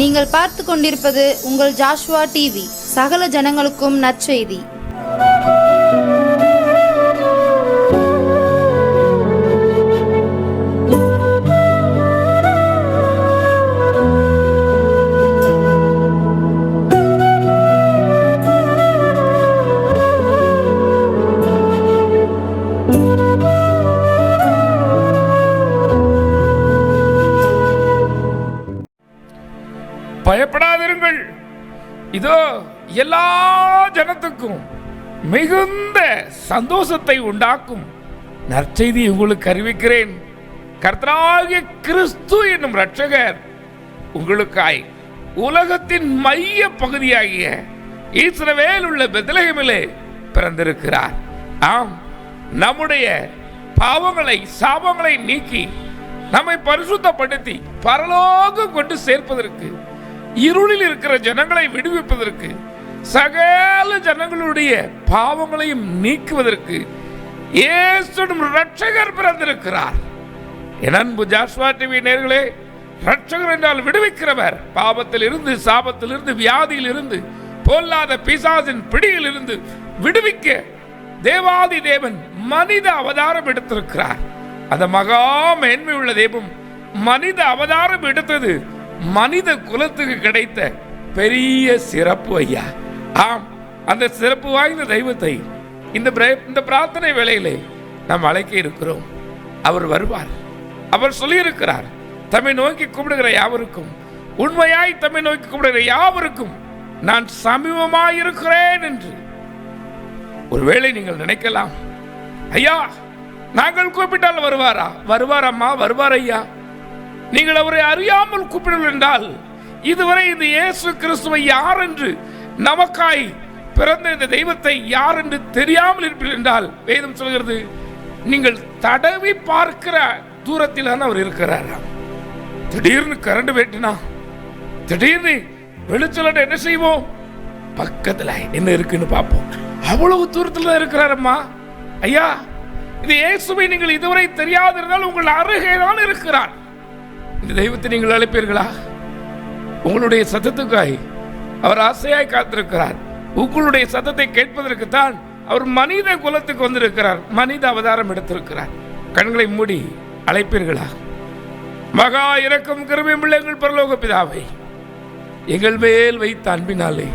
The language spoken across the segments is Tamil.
நீங்கள் பார்த்து கொண்டிருப்பது உங்கள் ஜாஷ்வா டிவி. சகல ஜனங்களுக்கும் நற்செய்தி. பயப்படாதிருங்கள், இதோ எல்லா ஜனத்துக்கும் மிகுந்த சந்தோஷத்தை உண்டாக்கும் நற்செய்தி உங்களுக்கு அறிவிக்கிறேன். கர்த்தராகிய கிறிஸ்து என்னும் இரட்சகர் உங்களுக்காய் உலகத்தின் மைய பகுதியாகிய இஸ்ரவேல் உள்ள பெத்லகேமிலே பிறந்திருக்கிறார். ஆம், நம்முடைய பாவங்களை சாபங்களை நீக்கி நம்மை பரிசுத்தப்படுத்தி பரலோகம் கொண்டு சேர்ப்பதற்கு, இருளில் இருக்கிற ஜனங்களை விடுவிப்பதற்கு, சகல ஜனங்களுடைய பாவங்களையும் நீக்குவதற்கு இயேசு இரட்சகர் பிறந்திருக்கிறார். என் அன்பு ஜாஷ்வா டிவி நேயர்களே, இரட்சகர் என்றால் விடுவிக்கிறவர். பாவத்தில் இருந்து, சாபத்தில் இருந்து, வியாதியில் இருந்து, பொல்லாத பிசாசின் பிடியில் இருந்து விடுவிக்க தேவாதி தேவன் மனித அவதாரம் எடுத்திருக்கிறார். அந்த மகா மேன்மை உள்ள தெய்வம் மனித அவதாரம் எடுத்தது மனித குலத்துக்கு கிடைத்த பெரிய சிறப்பு ஐயா. ஆம், அந்த சிறப்பு வாய்ந்த தெய்வத்தை இந்த பிரார்த்தனை வேளையிலே நாம் அழைக்க இருக்கிறோம். அவர் வருவார். அவர் சொல்லியிருக்கிறார், தம்மை நோக்கி கூப்பிடுகிற யாவருக்கும், உண்மையாய் தம்மை நோக்கி கூப்பிடுகிற யாவருக்கும் நான் சமீபமாயிருக்கிறேன் என்று. ஒருவேளை நீங்கள் நினைக்கலாம், ஐயா நாங்கள் கூப்பிட்டால் வருவாரா? வருவார் அம்மா, வருவார் ஐயா. நீங்கள் அவரை அறியாமல் கூப்பிடுங்கள் என்றால், இதுவரை இந்த இயேசு கிறிஸ்துவை யார் என்று, நமக்காய் பிறந்த இந்த தெய்வத்தை யார் என்று தெரியாமல் இருப்பீர்கள் என்றால், வேதம் சொல்கிறது, நீங்கள் தடவி பார்க்கிற தூரத்தில் தான் அவர் இருக்கிறார். திடீர்னு கரண்ட் வெட்டினா, திடீர்னு வெளிச்சல என்ன செய்வோம்? பக்கத்துல என்ன இருக்குன்னு பார்ப்போம். அவ்வளவு தூரத்தில் தான் இருக்கிறாரம்மா. ஐயா, இது இயேசுவை நீங்கள் இதுவரை தெரியாதிருந்தால் உங்கள் அருகே தான் இருக்கிறார். இந்த தெய்வத்தை நீங்கள் அழைப்பீர்களா? உங்களுடைய சத்தத்துக்காய் அவர் ஆசையாய் காத்திருக்கிறார். உங்களுடைய சத்தத்தை கேட்பதற்குத்தான் அவர் மனித குலத்துக்கு வந்திருக்கிறார், மனித அவதாரம் எடுத்திருக்கிறார். கண்களை மூடி அழைப்பீர்களா? மகா இரக்கம் கிருபையும் உள்ள எங்கள் பரலோக பிதாவை, எங்கள் மேல் வைத்த அன்பினாலே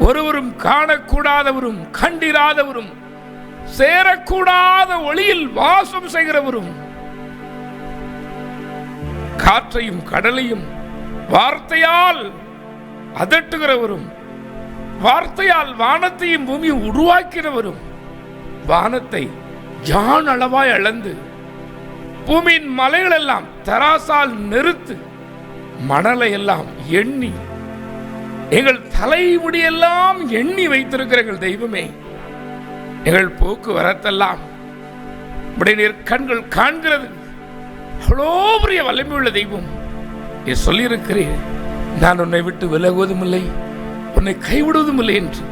ஒருவரும் காணக்கூடாதவரும், கண்டிராதவரும், சேரக்கூடாத ஒளியில் வாசம் செய்கிறவரும், காற்றையும் கடலையும் வார்த்தையால் அதட்டுகிறவரும், வார்த்தையால் வானத்தையும் பூமியும் உருவாக்கிறவரும், வானத்தை ஜான் அளவாய் அளந்து பூமியின் மலைகள் எல்லாம் தராசால் நிறுத்து, மணலை எல்லாம் எண்ணி எங்கள் தலைமுடியெல்லாம் எண்ணி வைத்திருக்கிற எங்கள் தெய்வமே, எங்கள் போக்குவரத்தெல்லாம் உடைய கண்கள் காண்கிறது. அவ்வளோ பெரிய வல்லமை உள்ள தெய்வம். நீ சொல்லியிருக்கிறேன், நான் உன்னை விட்டு விலகுவதும் இல்லை, உன்னை கைவிடுவதும் இல்லை என்று.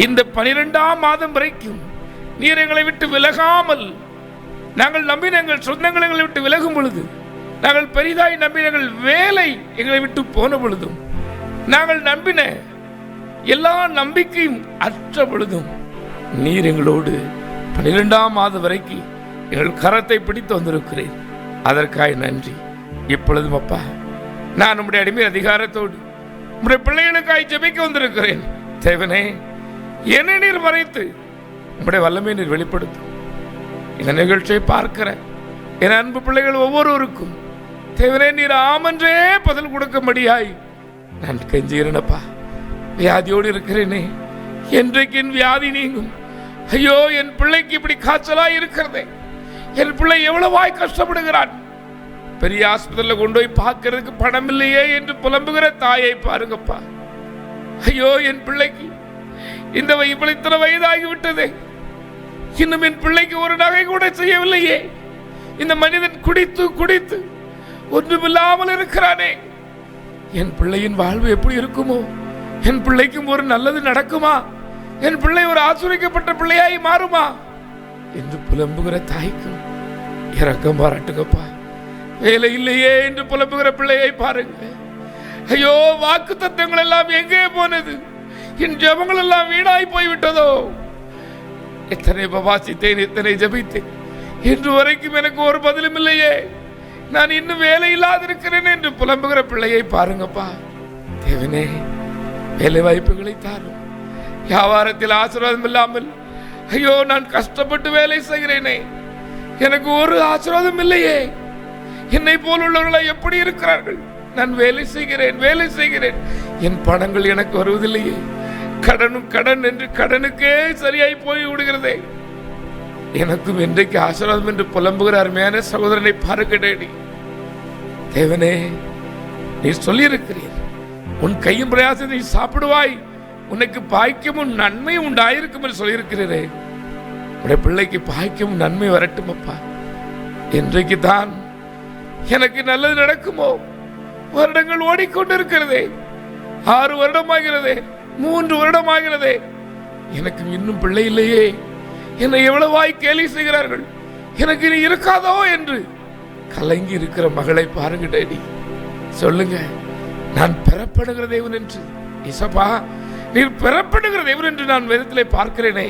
இந்த 12ஆம் மாதம் வரைக்கும் நீர் எங்களை விட்டு விலகாமல், நாங்கள் நம்பின எங்கள் சொந்தங்கள் எங்களை விட்டு விலகும் பொழுது, நாங்கள் பெரிதாய் நம்பின எங்கள் வேலை எங்களை விட்டு போன பொழுதும், நாங்கள் நம்பின எல்லா நம்பிக்கையும் அற்ற பொழுதும், நீர் எங்களோடு 12ஆம் மாதம் வரைக்கும் எங்கள் கரத்தை பிடித்து வந்திருக்கிறேன். அதற்காக நன்றி. இப்பொழுதும் அப்பா, நான் உம்முடைய அடிமை அதிகாரத்தோடு உம்முடைய பிள்ளைகளுக்காய் ஜெபிக்க வந்திருக்கிறேன். தேவனே, என்னை நீர் மறைத்து உம்முடைய வல்லமை நீர் வெளிப்படுத்தும். இந்த நிகழ்ச்சியை பார்க்கிற என் அன்பு பிள்ளைகள் ஒவ்வொருவருக்கும் தேவனே நீர் ஆமென்றே பதில் கொடுக்கும்படியாய் நான் கெஞ்சுகிறேனப்பா. வியாதியோடு இருக்கிறேனே, என்றைக்கு என் வியாதி நீங்கும்? ஐயோ, என் பிள்ளைக்கு இப்படி காய்ச்சலாய் இருக்கிறதே, என் பிள்ளை எவ்வளவாய் கஷ்டப்படுகிறான், பெரிய ஆஸ்பத்திரியில் கொண்டு போய் பார்க்கறதுக்கு பணம் இல்லையே என்று புலம்புகிற தாயை பாருங்கப்பா. ஐயோ, என் பிள்ளைக்கு இத்தனை வயதாகி விட்டதே, இன்னும் என் பிள்ளைக்கு ஒரு நகை கூட செய்யவில்லையே. இந்த மனிதன் குடித்து குடித்து ஒன்றுமில்லாமல் இருக்கிறானே, என் பிள்ளையின் வாழ்வு எப்படி இருக்குமோ? என் பிள்ளைக்கும் ஒரு நல்லது நடக்குமா? என் பிள்ளை ஒரு ஆசீர்வதிக்கப்பட்ட பிள்ளையாய் மாறுமா என்று புலம்புகிற தாய்க்கும் இரக்கம் பாராட்டுங்கப்பா. வேலை இல்லையே என்று புலம்புகிற பிள்ளையை பாருங்க. ஐயோ, வாக்கு தத்தங்கள் எல்லாம் எங்கே போனது? என் ஜெபங்கள் எல்லாம் வீணாய் போய்விட்டதோ? எத்தனை உபவாசித்தேன், எத்தனை ஜெபித்தேன், இன்று வரைக்கும் எனக்கு ஒரு பதிலும் இல்லையே. நான் இன்னும் வேலை இல்லாதிருக்கிறேன் என்று புலம்புகிற பிள்ளையை பாருங்கப்பா. தேவனே, வேலை வாய்ப்புகளை தாரும். வியாபாரத்தில் ஆசீர்வாதம் இல்லாமல் ஐயோ நான் கஷ்டப்பட்டு வேலை செய்கிறேனே, எனக்கு ஒரு ஆசீர்வாதம் இல்லையே. என்னை போலுள்ளவர்களை எப்படி இருக்கிறார்கள்? நான் வேலை செய்கிறேன், என் பணங்கள் எனக்கு வருவதில்லையே. கடன் என்று கடனுக்கே சரியாய் போய் விடுகிறதே. எனக்கும் இன்றைக்கு ஆசீர்வாதம் என்று புலம்புகிற அருமையான சகோதரனை பார்க்கிறேன். தேவனே, நீ சொல்லியிருக்கிறீர், உன் கையும் பிரயாசம் நீ சாப்பிடுவாய், உனக்கு பாய்க்கமும் நன்மையும் உண்டாயிருக்கும் என்று சொல்லியிருக்கிறீரே. உடைய பிள்ளைக்கு பாய்க்கமும் நன்மை வரட்டும் அப்பா. இன்றைக்கு தான் எனக்கு நல்லது நடக்குமோ? வருடங்கள் ஓடிக்கொண்டிருக்கிறதே, 6 வருடமாகிறதே, 3 வருடமாகிறதே, எனக்கு இன்னும் பிள்ளை இல்லையே. என்னை எவ்வளவாய் கேலி செய்கிறார்கள், எனக்கு இனி இருக்காதோ என்று கலங்கி இருக்கிற மகளை பாருங்க டேடி. சொல்லுங்க, நான் பெறப்படுகிற தேவன் என்று. இசப்பா, நீர் பெறப்படுகிற தேவன் என்று நான் வேதத்திலே பார்க்கிறேனே.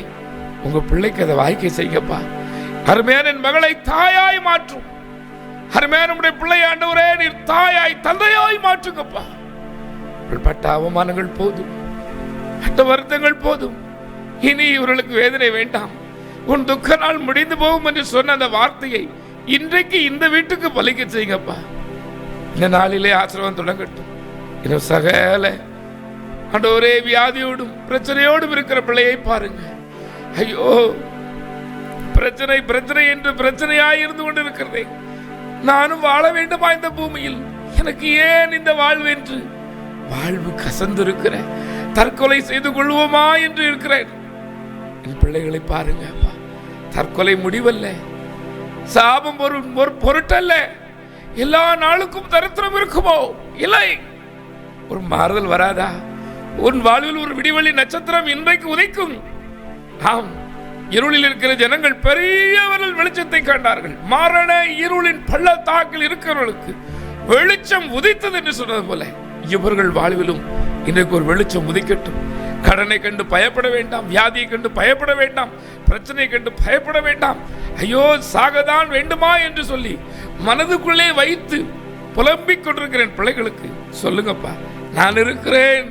உங்க பிள்ளைக்கு அதை வாய்க்கை செய்யப்பா. அருமையான என் மகளை தாயாய் மாற்றும். அருமையான நம்முடைய பிள்ளை ஆண்டவரே, நீர் தாயாய் தந்தையாய் மாற்றுங்கப்பா. பட்ட அவமானங்கள் போதும், பட்ட வருத்தங்கள் போதும். இனி இவர்களுக்கு வேதனை வேண்டாம். உன் துக்க நாள் முடிந்து போகும் என்று சொன்ன அந்த வார்த்தையை இன்றைக்கு இந்த வீட்டுக்கு பலிக்க செய்யுங்கப்பா. இந்த நாளிலே ஆசீர்வாதம் தொடங்கட்டும். இன்னும் சகல ஆண்டவரே வியாதியோடும் பிரச்சனையோடும் இருக்கிற பிள்ளையை பாருங்க. ஐயோ, பிரச்சனை என்று பிரச்சனையாய் இருந்து கொண்டு இருக்கிறதே. நானும் வாழ வேண்டுமா இந்த பூமியில்? எனக்கு ஏன் இந்த வாழ்வு என்று வாழ்வு கசந்து இருக்கிற, தற்கொலை செய்து கொள்வோமா என்று இருக்கிறேன். என் பிள்ளைகளை பாருங்க அப்பா. தற்கொலை முடிவல்ல, சாபம் ஒரு பொருட்டல்ல. எல்லா நாளுக்கும் தரித்திரம் இருக்குமோ? இல்லை. ஒரு மாறுதல் வராதா? உன் வாழ்வில் ஒரு விடிவெளி நட்சத்திரம் இன்றைக்கு உதைக்கும். ஆம், இருளில் இருக்கிற ஜனங்கள் பெரியவர்கள் வெளிச்சத்தை கண்டார்கள். மரண இருளின் பள்ளத்தாக்கில் இருக்கிறவர்களுக்கு வெளிச்சம் உதித்தது என்று சொன்னது போல இவர்கள் வாழ்விலும் இன்றைக்கு ஒரு வெளிச்சம் உதிக்கட்டும். கடனை கண்டு பயப்பட வேண்டாம், வியாதியை கண்டு பயப்பட வேண்டாம், பிரச்சனையை கண்டு பயப்பட வேண்டாம். ஐயோ, சாகதான் வேண்டுமா என்று சொல்லி மனதுக்குள்ளே வைத்து புலம்பிக் கொண்டிருக்கிறேன் பிள்ளைகளுக்கு சொல்லுங்கப்பா, நான் இருக்கிறேன்,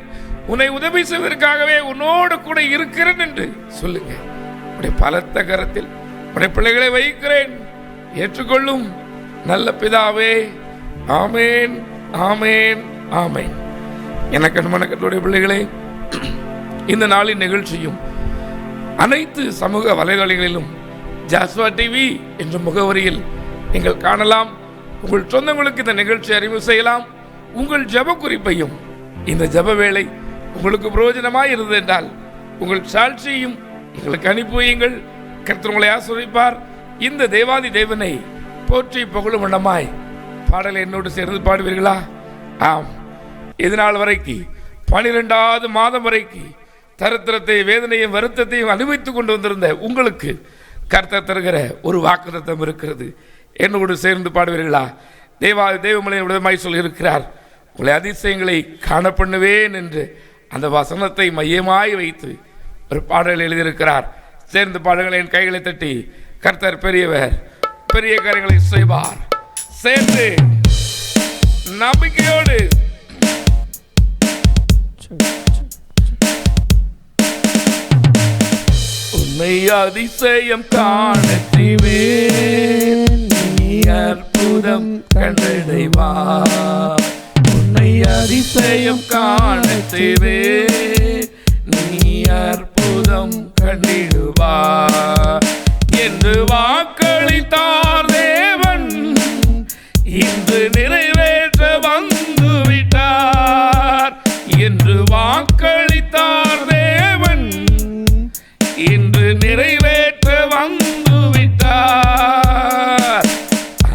உன்னை உதவி செய்வதற்காகவே உன்னோடு கூட இருக்கிறேன் என்று சொல்லுங்க. உடைய பலத்த கரத்தில் உடைய பிள்ளைகளை வைக்கிறேன், ஏற்றுக்கொள்ளும் நல்ல பிதாவே. ஆமேன், ஆமேன், ஆமேன். எனக்கு அன்பான பிள்ளைகளே, இந்த நாளின் நிகழ்ச்சியும் அனைத்து சமூக வலைதளங்களிலும் ஜாஸ்வா டிவி என்ற முகவரியில் நீங்கள் காணலாம். உங்கள் சொந்தங்களுக்கு இந்த நிகழ்ச்சி அறிவு செய்யலாம். உங்கள் ஜெப குறிப்பையும் இந்த ஜெப வேளை உங்களுக்கு பிரயோஜனமாய் இருந்தது என்றால் உங்கள் சாட்சியையும் எங்களுக்கு அனுப்பி வையுங்கள். கர்த்தர் உங்களை ஆசீர்வதிப்பார். இந்த தேவாதி தேவனை போற்றி புகழும் வண்ணமாய் பாடலை என்னோடு சேர்ந்து பாடுவீர்களா? ஆம், இது நாள் வரைக்கு 12வது மாதம் வரைக்கு தரித்திரத்தை, வேதனையும் வருத்தத்தையும் அனுபவித்துக் கொண்டு வந்திருந்த உங்களுக்கு கர்த்தர் தருகிற ஒரு வாக்குத்தத்தம் இருக்கிறது. என்னோடு சேர்ந்து பாடுவீர்களா? தேவமலை விதமாய் சொல்லியிருக்கிறார், உங்களை அதிசயங்களை காண பண்ணுவேன் என்று அந்த வசனத்தை மையமாய் வைத்து ஒரு பாடல் எழுதியிருக்கிறார். சேர்ந்து பாடல்களை என் கைகளை தட்டி, கர்த்தர் பெரியவர், பெரிய காரியங்களை செய்வார். சேர்ந்து நம்பிக்கையோடு உன்னை அதிசயம் காண செய்வேன், நீ அற்புதம் கண்டடைவார். உன்னை அதிசயம் காண செய்வேன், நீ அற்புதம் கண்டிடுவார் என்று வாக்களித்தார் தேவன். இன்று நிறைவேற்ற வந்து விட்டார் என்று வாக்களித்தார் தேவன். இன்று நிறைவேற்ற வந்து விட்டார்.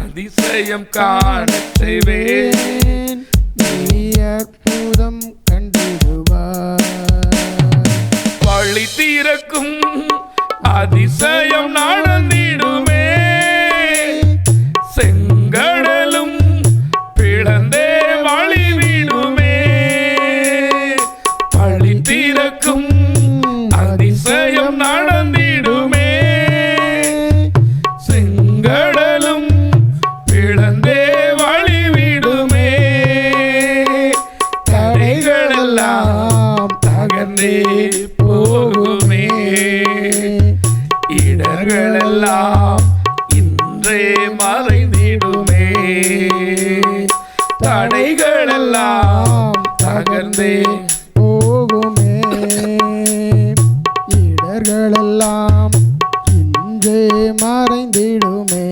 அதிசயம் காண செய்வேன், நீ அற்புதம் கண்டிடுவார். வழி தீரக்கும் அதிசயம் நடந்திடுமே, செங்கடலும் பிளந்தே வழி விடுமே. தடைகள் எல்லாம் தகர்ந்தே போகுமே, இடர்களெல்லாம் இன்றே மறைந்திடுமே.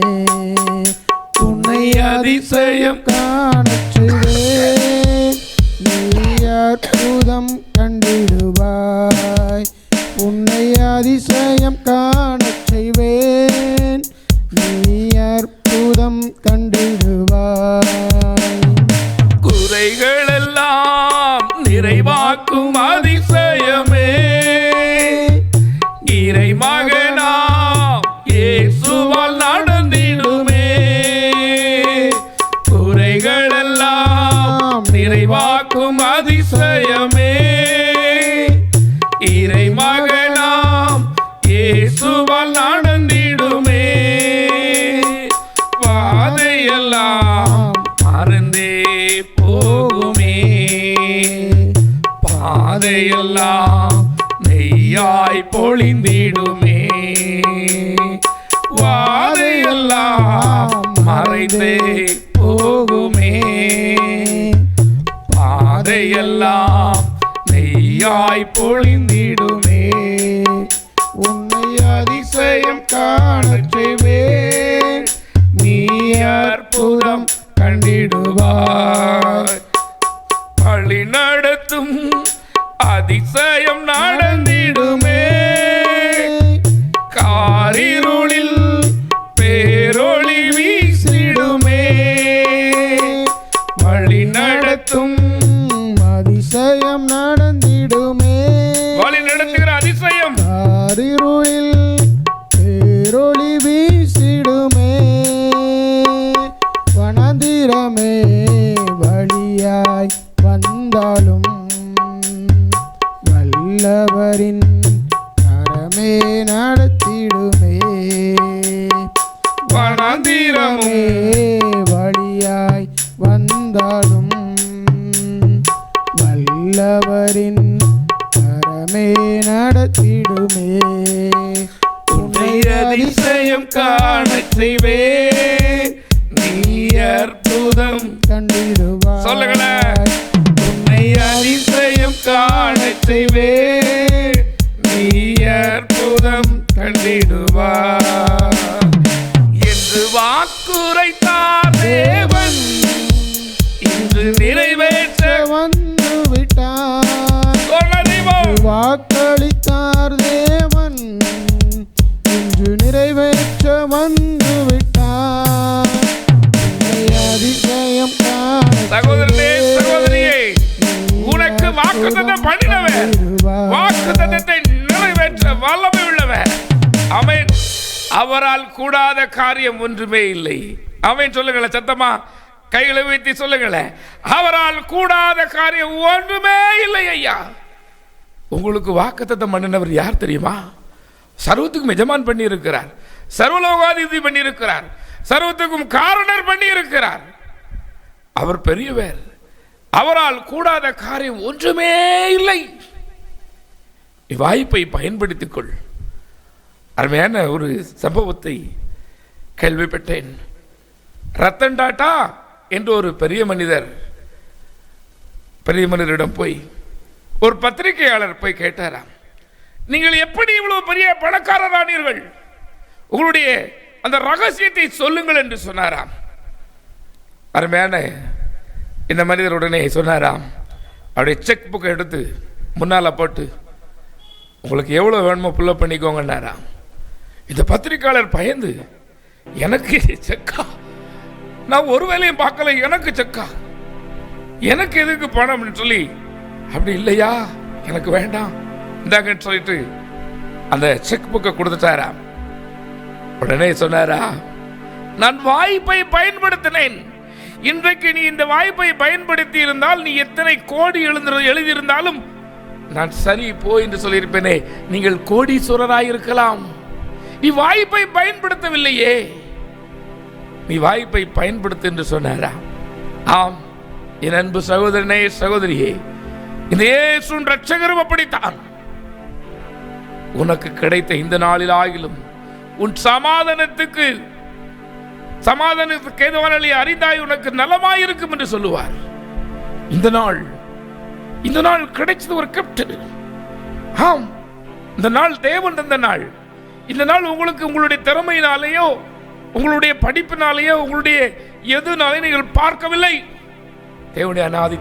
உன்னை அதிசயம் காணச் செய்வேன், நீ அற்புதம் கண்டிடுவாய். உன்னை அதிசயம் காணச் செய்வேன், நீ அற்புதம் கண்டிடுவாய். குறைகள் எல்லாம் நிறைவாக்கும் அதிசயமே, இறை மகனாம் இயேசுவால் நடந்திடுமே. குறைகள் எல்லாம் நிறைவாக்கும் அதிசயமே, இறை மகனாம் இயேசுவால் நடந்திடுமே. பாதையெல்லாம் மறந்தே போகுமே, பாதையெல்லாம் நெய்யாய் பொழிந்திடுமே. வாதையெல்லாம் மறைந்தே போகுமே, பாதையெல்லாம் நெய்யாய் பொழிந்திடுமே. உன்னை அதிசயம் காணச் செய்வேன், நீ அற்புதம் கண்டிடுவாய். வழி நடத்தும் அதிசயம் நடந்திடுமே, காரிருளில் பேரொளி வீசிடுமே. வழி நடத்தும் அதிசயம் நடந்திடுமே, வழி நடத்துகிற அதிசயம் காரிருளில் பேரொளி வீசிடுமே. வனாந்திரமே வழியாய் வந்தாலும் வல்லவரின் கரமே நடத்திடுமே. வனாந்திரமே வழியாய் வந்தாலும் வல்லவரின் கரமே நடத்திடுமே. உன்னை அதிசயம் காணச் செய்வேன், நீ அற்புதம் கண்டிடுவாய். சொல்லுங்களேன். உன்னை அதிசயம் காணச் செய்வேன், நீ அற்புதம் கண்டிடுவாய். என்று வாக்குரைத்தார் தேவன், இன்று நிறைவேற்ற வந்து விட்டார். சொன்னதெய்வம். வாக்களித்தார் தேவன், இன்று நிறைவேற்ற வந்து விட்டார். உன்னை அதிசயம் காணச் சகோதரனே, சகோதரியே, உனக்கு வாக்குத்தத்தம் பண்ணினவர், வாக்குத்தத்தத்தை நிறைவேற்ற வல்லமை உள்ளவர். ஆமென். அவரால் கூடாத காரியம் ஒன்றுமே இல்லை. ஆமென். சொல்லுங்களேன் சத்தமா, கைகளை வைத்து சொல்லுங்களேன். அவரால் கூடாத காரியம் ஒன்றுமே இல்லை ஐயா. உங்களுக்கு வாக்குத்தத்தம் பண்ணினவர் யார் தெரியுமா? சர்வத்துக்கும் எஜமான் பண்ணி இருக்கிறார், சர்வலோகாதிபதி பண்ணி இருக்கிறார், சர்வத்துக்கும் காரணர் பண்ணி இருக்கிறார். அவர் பெரியவர், அவரால் கூடாத காரியம் ஒன்றுமே இல்லை. வாய்ப்பை பயன்படுத்திக் கொள். அருமையான ஒரு சம்பவத்தை கேள்விப்பட்டேன். ரத்தன் டாட்டா என்று ஒரு பெரிய மனிதரிடம் போய் ஒரு பத்திரிகையாளர் போய் கேட்டாராம், நீங்கள் எப்படி இவ்வளவு பெரிய பணக்காரரானீர்கள், உங்களுடைய அந்த ரகசியத்தை சொல்லுங்கள் என்று சொன்னாராம். அருமையான இந்த மனிதர் உடனே சொன்னாராம், அவருடைய செக் புக்கை எடுத்து முன்னால் போட்டு உங்களுக்கு எவ்வளோ வேணுமோ புல்லப் பண்ணிக்கோங்கன்னாராம். இந்த பத்திரிகையாளர் பயந்து, எனக்கு செக்கா, நான் ஒரு வேலையும் பார்க்கல, எனக்கு செக்கா, எனக்கு எதுக்கு பணம்னு சொல்லி, அப்படி இல்லையா எனக்கு வேண்டாம் இந்தாங்கன்னு சொல்லிட்டு அந்த செக் புக்கை கொடுத்துட்டாராம். உடனே சொன்னாரா, நான் வாய்ப்பை பயன்படுத்தினேன், இன்றைக்கு நீ இந்த வாய்ப்பை பயன்படுத்தி இருந்தால் நீ எத்தனை கோடி எழுதியிருந்தாலும் நான் சரி போ என்று சொல்லியிருப்பேனே, நீங்கள் கோடீஸ்வரராயிருக்கலாம். நீ வாய்ப்பை பயன்படுத்தவில்லையே, நீ வாய்ப்பை பயன்படுத்து என்று சொன்னாரா. ஆம் என் அன்பு சகோதரனே, சகோதரியே, இந்த இயேசு ரட்சகரும் அப்படித்தான். உனக்கு கிடைத்த இந்த நாளில் ஆகிலும் உன் சமாதானத்துக்கு சமாதானத்துக்கு ஏதுவான வழியை அறிந்தாய், உனக்கு நலமாயிருக்கும் என்று சொல்லுவார். இந்த நாள் கிடைச்சது ஒரு கிஃப்ட். ஆம், இந்த நாள் தேவன் தந்த நாள். இந்த நாள் உங்களுக்கு உங்களுடைய திறமையினாலேயோ உங்களுடைய படிப்பினாலேயோ உங்களுடைய எதுனாலே நீங்கள் பார்க்கவில்லை. தேவனுடைய அநாதி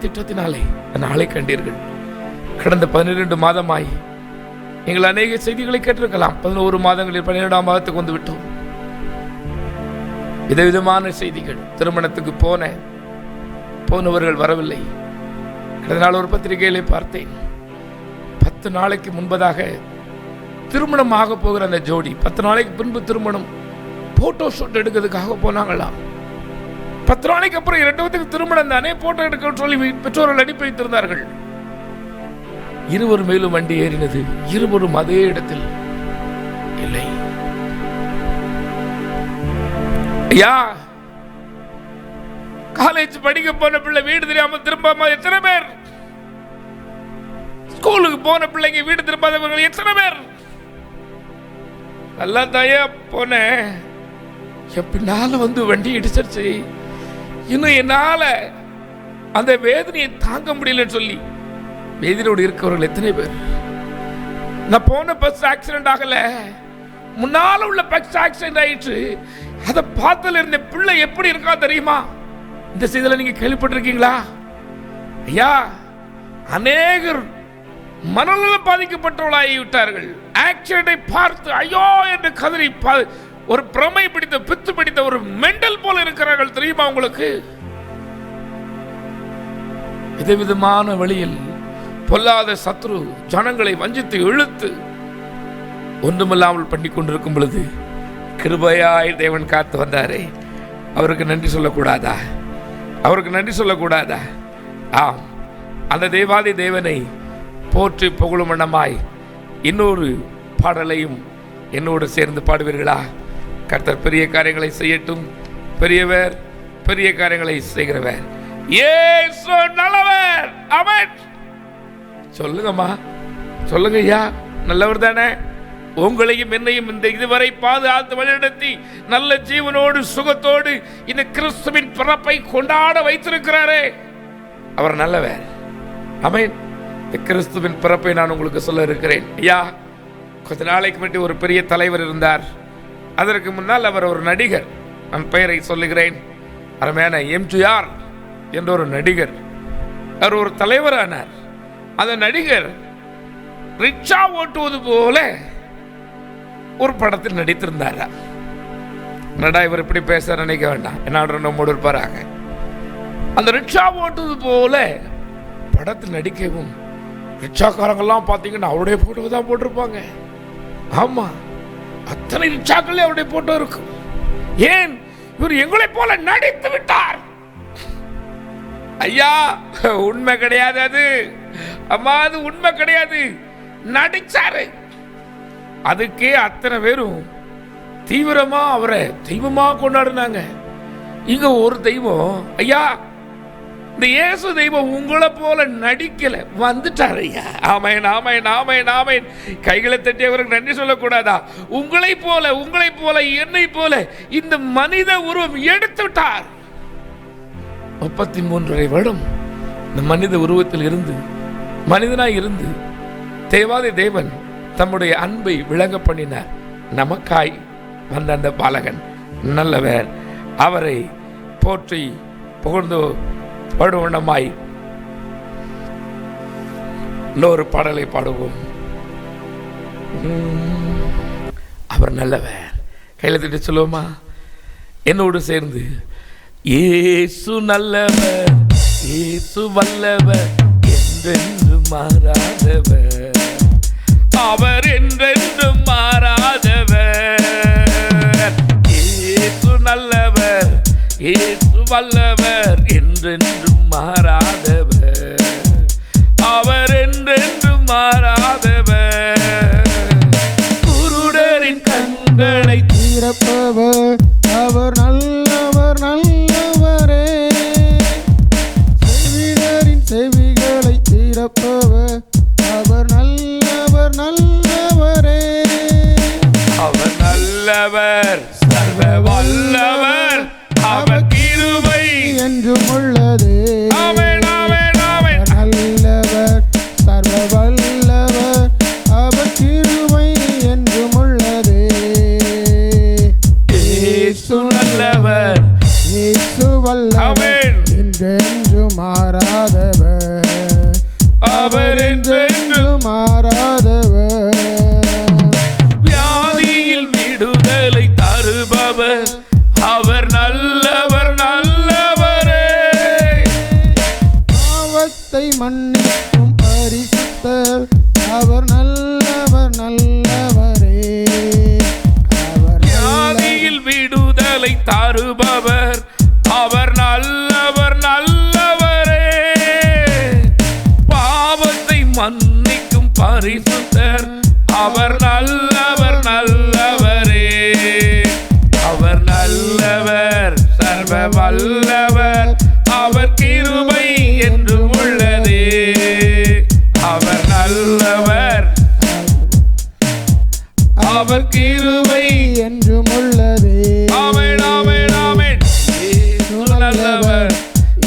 திட்டத்தினாலே நாளை கண்டீர்கள். கடந்த 12 மாதமாய் நீங்கள் அநேக செய்திகளை கேட்டிருக்கலாம். 11 மாதங்களில் 12ஆம் மாதத்துக்கு வந்து விட்டோம். விதவிதமான செய்திகள். திருமணத்துக்கு போனவர்கள் வரவில்லை. கடந்த நாள் ஒரு பத்திரிகையிலே பார்த்தேன். 10 நாளைக்கு முன்பதாக திருமணம் ஆக போகிற அந்த ஜோடி 10 நாளைக்கு பின்பு திருமணம் போட்டோ ஷூட் எடுக்கிறதுக்காக போனாங்களாம். 10 நாளைக்கு அப்புறம் 2 திருமணம் தானே, போட்டோ எடுக்க சொல்லி பெற்றோர்கள் அனுப்பி வைத்திருந்தார்கள். இருவரும் மேலும் வண்டி ஏறினது. இருவரும் அதே இடத்தில் இல்லை. ஐயா, காலேஜ் படிக்க போன பிள்ளை வீடு தெரியாம திரும்பாம எத்தனை பேர்? ஸ்கூலுக்கு போன பிள்ளைங்க வீடு திரும்பாதவர்கள் எத்தனை பேர்? நல்லா தாயா போனேன், பின்னால வந்து வண்டி இடிச்சிருச்சு. இன்னும் என்னால அந்த வேதனையை தாங்க முடியலன்னு சொல்லி வேதனையோடு இருக்கவர்கள் எத்தனை பேர்? நான் போன பஸ் ஆக்சிடென்ட் ஆகல, முன்னால உள்ள பஸ் ஆக்சிடென்ட் ஆயிடுச்சு. அதை பார்த்தல இருந்த பிள்ளை எப்படி இருக்கா தெரியுமா? இந்த செய்தியில நீங்க கேள்விப்பட்டிருக்கீங்களா? ஐயா, அநேகர் மனநலம் பாதிக்கப்பட்டவர்களாகி விட்டார்கள். ஆக்சிடென்டை பார்த்து ஐயோ என்று கதறி ஒரு பிரமை பிடித்த பித்து பிடித்த ஒரு மெண்டல் போல இருக்கிறார்கள் தெரியுமா உங்களுக்கு? விதவிதமான வழியில் பொல்லாத சத்ரு ஜனங்களை வஞ்சித்து இழுத்து ஒன்றுமில்லாமல் பண்ணி கொண்டிருக்கும் பொழுது கிருபையாய் தேவன் காத்து வந்தாரே, அவருக்கு நன்றி சொல்லக்கூடாதா? அவருக்கு நன்றி சொல்லக்கூடாதா? ஆம், அந்த தேவாதி தேவனை போற்றி புகழும் வண்ணமாய் இன்னொரு பாடலையும் என்னோடு சேர்ந்து பாடுவீர்களா? கர்த்தர் பெரிய காரியங்களை செய்யட்டும். பெரியவர், பெரிய காரியங்களை செய்கிறவர். இயேசு நல்லவர். ஆமென். சொல்லுங்கம்மா, சொல்லுங்க ஐயா, நல்லவர் தானே? உங்களையும் என்னையும் இந்த இதுவரை பாதுகாத்து வழிநடத்தி நல்ல ஜீவனோடு சுகத்தோடு இந்த கிறிஸ்துவின் பிறப்பை கொண்டாட வைத்திருக்கிறாரே, அவர் நல்லவர். ஆமென். இந்த கிறிஸ்துவின் பிறப்பை நான் உங்களுக்கு சொல்ல இருக்கிறேன். ஐயா, கொஞ்ச நாளைக்கு முன்னாடி ஒரு பெரிய தலைவர் இருந்தார். அதற்கு முன்னால் அவர் ஒரு நடிகர். நான் பெயரை சொல்லுகிறேன். அருமையான எம்ஜிஆர் என்ற ஒரு நடிகர். அவர் ஒரு தலைவரானார். அந்த நடிகர் ரிக்ஷா ஓட்டுவது போல ஒரு படத்தில் நடித்திருந்தார். என்னடா இவர் இப்படி பேச நினைக்க வேண்டாம், என்ன நம்மோடு இருப்பாராங்க. அந்த ரிக்ஷா ஓட்டுவது போல படத்தில் நடிக்கவும் ரிக்ஷாக்காரங்கெல்லாம் பார்த்தீங்கன்னா அவருடைய போட்டோ தான் போட்டிருப்பாங்க. ஆமா, அத்தனை ரிக்ஷாக்களே அவருடைய போட்டோ இருக்கும். ஏன்? இவர் எங்களை போல நடித்து விட்டார். ஐயா, உண்மை கிடையாது அது. அம்மா, அது உண்மை கிடையாது. நடிச்சாரு. அதுக்கே அத்தனை பேரும் தீவிரமா அவரை தெய்வமா கொண்டாடுனாங்க. இங்க ஒரு தெய்வம், ஐயா, இந்த இயேசு தெய்வம் உங்களை போல நடிக்கல, வந்துட்டார் ஐயா. ஆமேன், ஆமேன், ஆமேன், ஆமேன். கைகளை தட்டி அவருக்கு நன்றி சொல்லக்கூடாதா? உங்களை போல என்னை போல இந்த மனித உருவம் எடுத்து விட்டார். 33 வருடம் இந்த மனித உருவத்தில் இருந்து மனிதனாய் இருந்து தேவாதி தேவன் தம்முடைய அன்பை விளங்க பண்ணினார். நமக்காய் வந்த அந்த பாலகன் நல்லவர். அவரை போற்றி புகழ்ந்து பாடுவண்ணமாய் இன்னொரு பாடலை பாடுவோம். அவர் நல்லவர். கையில தட்டி சொல்லுவோமா? என்னோடு சேர்ந்து இயேசு நல்லவர், இயேசு வல்லவர், என்றென்று மாறாதவர், அவர் என்றென்று மாறாதவர். இயேசு நல்லவர், இயேசு வல்லவர், என்றென்று மாறாதவர், அவர் என்றென்று மாறாதவர். குருடரின் கண்களை திறப்பவர், அவர் நல்லவர், நல்லவரே. செவிடரின் செவிகளை திறப்பவர், அவர் நல்லவர், நல்லவரே. அவர் நல்லவர், நல்லவர், என்றென்றும் மாறாதவர், அவர் என்றென்றும் மாறாதவர். வியாதியில் விடுதலை தருபவர், அவர் நல்லவர் நல்லவரே. பாவத்தை மன்னிக்கும் பரிசுத்தர், அவர் நல்லவர் நல்லவரே. வியாதியில் விடுதலை தருபவர், அவர் நல்லவர் நல்லவரே. பாவத்தை மன்னிக்கும் பரிசுத்தர், அவர் நல்லவர் நல்லவரே. அவர் நல்லவர், சர்வ வல்லவர், அவர் கிருபை என்றும் உள்ளதே. அவர் நல்லவர், அவர் கிருபை என்றும் உள்ளதே. ஆமென் ஆமென் ஆமென். இயேசு நல்லவர்,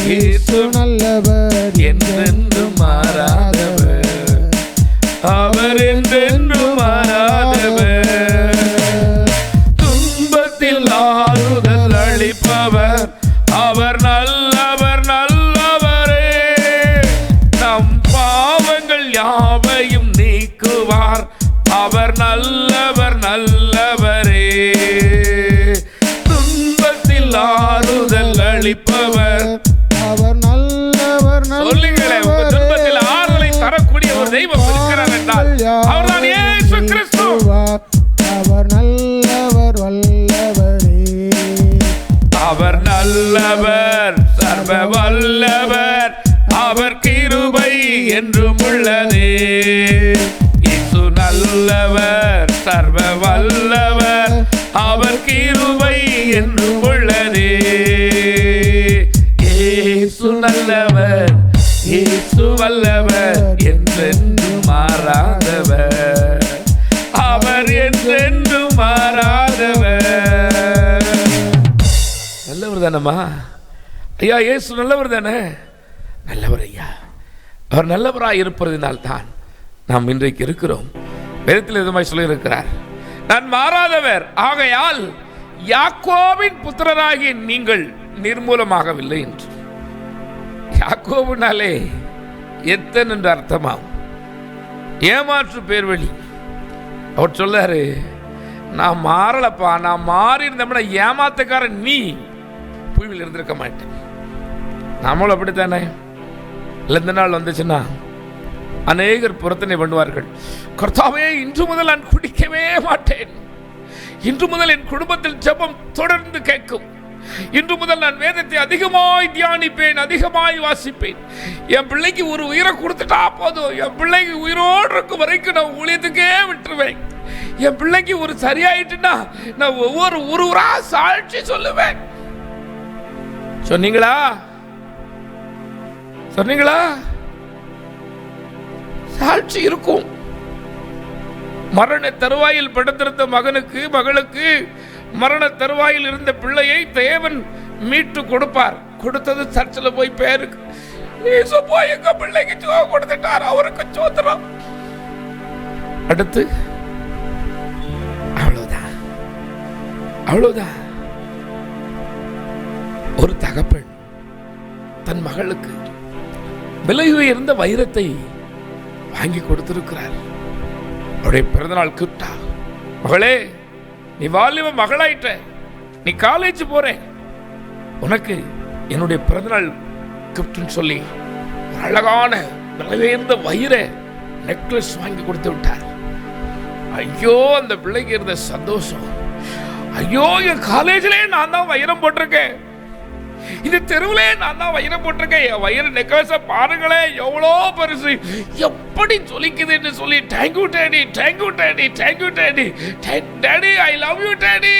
இயேசு நல்லவர், என்றென்றும் மாறாதவர், அவர் என்றென்றும் மாறாதவர். துன்பத்தில் ஆறுதல் அளிப்பவர், அவர் நல்லவர் நல்லவரே. நம் பாவங்கள் யாவையும் நீக்குவார், அவர் நல்லவர் நல்லவரே. துன்பத்தில் ஆறுதல் அளிப்பவர், அவர் நல்லவர் சொல்லுங்களேன், உங்க துன்பத்தில் ஆறுதலை தரக்கூடிய ஒரு தெய்வம் இருக்கிறார் என்றால் அவர்தான் இயேசு கிறிஸ்து. அவர் நல்லவர் வல்லவரே. அவர் நல்லவர், சர்வ வல்லவர், அவர் கிருபை என்றும் உள்ளதே. இயேசு நல்லவர், சர்வ வல்லவர், அவர் கிருபை என்றும் உள்ளதே. இயேசு நல்லவர், இயேசு வல்லவர், என்றென்றும் மாறாதவர், அவர் என்றென்றும் மாறாதவர். நல்லவர் தானம்மா ஐயா, இயேசு நல்லவர் தானே? நல்லவர் ஐயா. அவர் நல்லவராய் இருப்பதினால்தான் நாம் இன்றைக்கு இருக்கிறோம். வேதத்தில் இதுமாய் சொல்லியிருக்கிறார், நான் மாறாதவர், ஆகையால் யாக்கோபின் புத்திரராகிய நீங்கள் நிர்மூலமாகவில்லை என்று. யாக்கோபுனாலே எத்தன் என்று அர்த்தமாகும், ஏமாற்று பேர்வழி. அவர் சொல்லாரு, நான் மாறலப்பா, நான் மாறி இருந்தோம்னா ஏமாத்தக்காரன் நீ புயவில் இருந்திருக்க மாட்டேன். நம்மளும் அப்படித்தானே? இந்த நாள் வந்துச்சுன்னா அநேகர் பொருத்தனை பண்ணுவார்கள், கர்த்தாவே இன்று முதல் நான் குடிக்கவே மாட்டேன், இன்று முதல் என் குடும்பத்தில் ஜெபம் தொடர்ந்து கேட்கும், இன்று முதல் நான் வேதத்தை அதிகமாய் தியானிப்பேன், அதிகமாய் வாசிப்பேன், என் பிள்ளைக்கு ஒரு உயிரை கொடுத்துட்டா போதும், என் பிள்ளைக்கு உயிரோடு இருக்கும் வரைக்கும் நான் ஊழியத்துக்கே விட்டுருவேன், என் பிள்ளைக்கு ஒரு சரியாயிட்டுன்னா நான் ஒவ்வொரு ஊரா சாட்சி சொல்லுவேன். சொன்னீங்களா? சொன்னீங்களா? சாட்சி இருக்கும். மரண தருவாயில் படுத்திருந்த மகனுக்கு மகளுக்கு மரண தருவாயில் இருந்த பிள்ளையை தேவன் மீட்டு கொடுப்பார். கொடுத்தது சர்ச்சில் போய் பேருக்கு போய் எங்க பிள்ளைக்கு கொடுத்துட்டார், அவருக்கு சோத்திரம். அடுத்து அவ்வளவுதான், அவ்வளவுதான். ஒரு தகப்பன் தன் மகளுக்கு விலை உயர்ந்த வைரத்தை வாங்கி கொடுத்திருக்கிறார். அவருடைய பிறந்தநாள் கிஃப்டா, மகளே நீ வாலிப மகளாயிட்ட, நீ காலேஜ் போற, உனக்கு என்னுடைய பிறந்தநாள் கிஃப்ட்னு சொல்லி ஒரு அழகான விலை உயர்ந்த வைர நெக்லஸ் வாங்கி கொடுத்து விட்டார். ஐயோ அந்த பிள்ளைக்கு இருந்த சந்தோஷம், ஐயோ என் காலேஜிலே நான் தான் வைரம் போட்டிருக்கேன், இந்த தெருவிலே நான் தான் வைரம் போட்டிருக்கேன், என் வயிற நெக்லஸ பாருங்களேன் எவ்வளோ பெருசு, எப்படி சொல்லிக்குதுன்னு சொல்லி thank you daddy, thank you daddy, thank you daddy, daddy I love you daddy.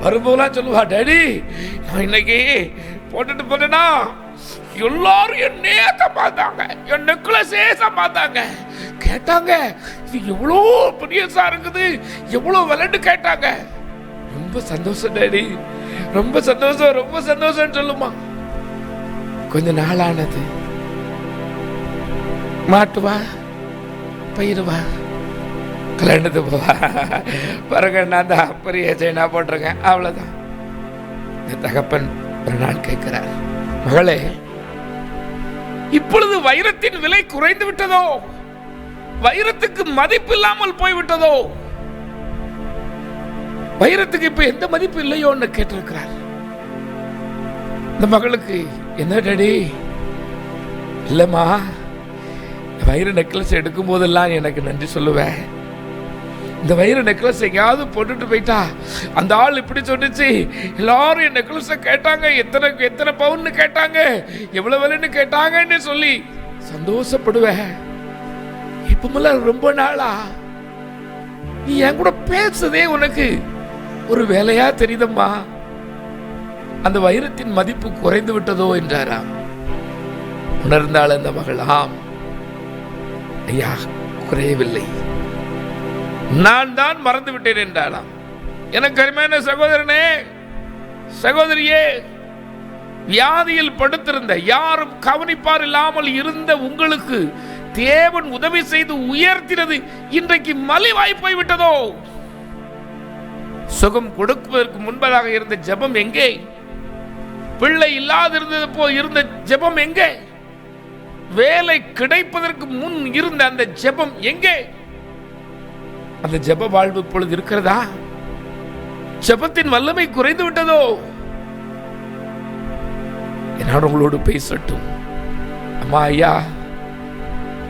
வரும்போதெல்லாம் சொல்லுவா, டேடி நான் இன்னைக்கு போட்டுட்டு போட்டேன்னா எல்லாரும் என் நேத்த பார்த்தாங்க, என் நெக்லஸே பார்த்தாங்க, கேட்டாங்க இது எவ்வளோ பெரியசா இருக்குது, எவ்வளோ விளையாண்டு கேட்டாங்க. ரொம்ப சந்தோஷம் டேடி, ரொம்ப சந்தோஷம், ரொம்ப சந்தோஷம் சொல்லுமா. கொஞ்ச நாள் ஆனது, மாட்டுவா பயிருவா கல்யாணத்து போவா, பாருங்க நான் தான் பெரிய செயினா போட்டிருக்கேன், அவ்வளவுதான். இந்த தகப்பன் ஒரு நாள் கேட்கிறார், மகளே, இப்பொழுது வைரத்தின் விலை குறைந்து விட்டதோ? வைரத்துக்கு மதிப்பு இல்லாமல் போய்விட்டதோ? வைரத்துக்கு இப்ப எந்த மதிப்பு இல்லையோன்னு கேட்டிருக்கிறார். இந்த மகளுக்கு, என்ன டாடி? இல்லம்மா, வைர நெக்லஸ் எடுக்கும் போதெல்லாம் எனக்கு நன்றி சொல்லுவேன். இந்த வைர நெக்லஸ் எங்கேயாவது போட்டுட்டு போயிட்டா அந்த ஆள் இப்படி சொன்னிச்சு, எல்லாரும் என் நெக்லஸை கேட்டாங்க, எத்தனை பவுன்னு கேட்டாங்க, எவ்வளவு விலைன்னு கேட்டாங்கன்னு சொல்லி சந்தோஷப்படுவேன். இப்பமெல்லாம் ரொம்ப நாளா நீ என் கூட பேசுதே உனக்கு ஒரு வேலையா தெரியுதம்மா. அந்த வைரத்தின் மதிப்பு குறைந்து விட்டதோ என்றாராம். உணர்ந்தாள் அந்த மகள், ஆம் ஐயா, குறையவில்லை, நான் தான் மறந்து விட்டேன் என்றாலாம். எனக்கு அருமையான சகோதரனே, சகோதரியே, வியாதியில் படுத்திருந்த, யாரும் கவனிப்பார் இல்லாமல் இருந்த உங்களுக்கு தேவன் உதவி செய்து உயர்த்தினது இன்றைக்கு மலிவாய் போய்விட்டதோ? சுகம் கொடுப்பதற்கு முன்பதாக இருந்த ஜெபம் எங்கே? பிள்ளை இல்லாதிருந்தது போல் இருந்த ஜெபம் எங்கே? வேலை கிடைப்பதற்கு முன் இருந்த அந்த ஜெபம் எங்கே? அந்த ஜெப வாழ்வு இப்பொழுது இருக்கிறதா? ஜெபத்தின் வல்லமை குறைந்து விட்டதோ? நான் உங்களோடு பேசட்டும். அம்மா, ஐயா,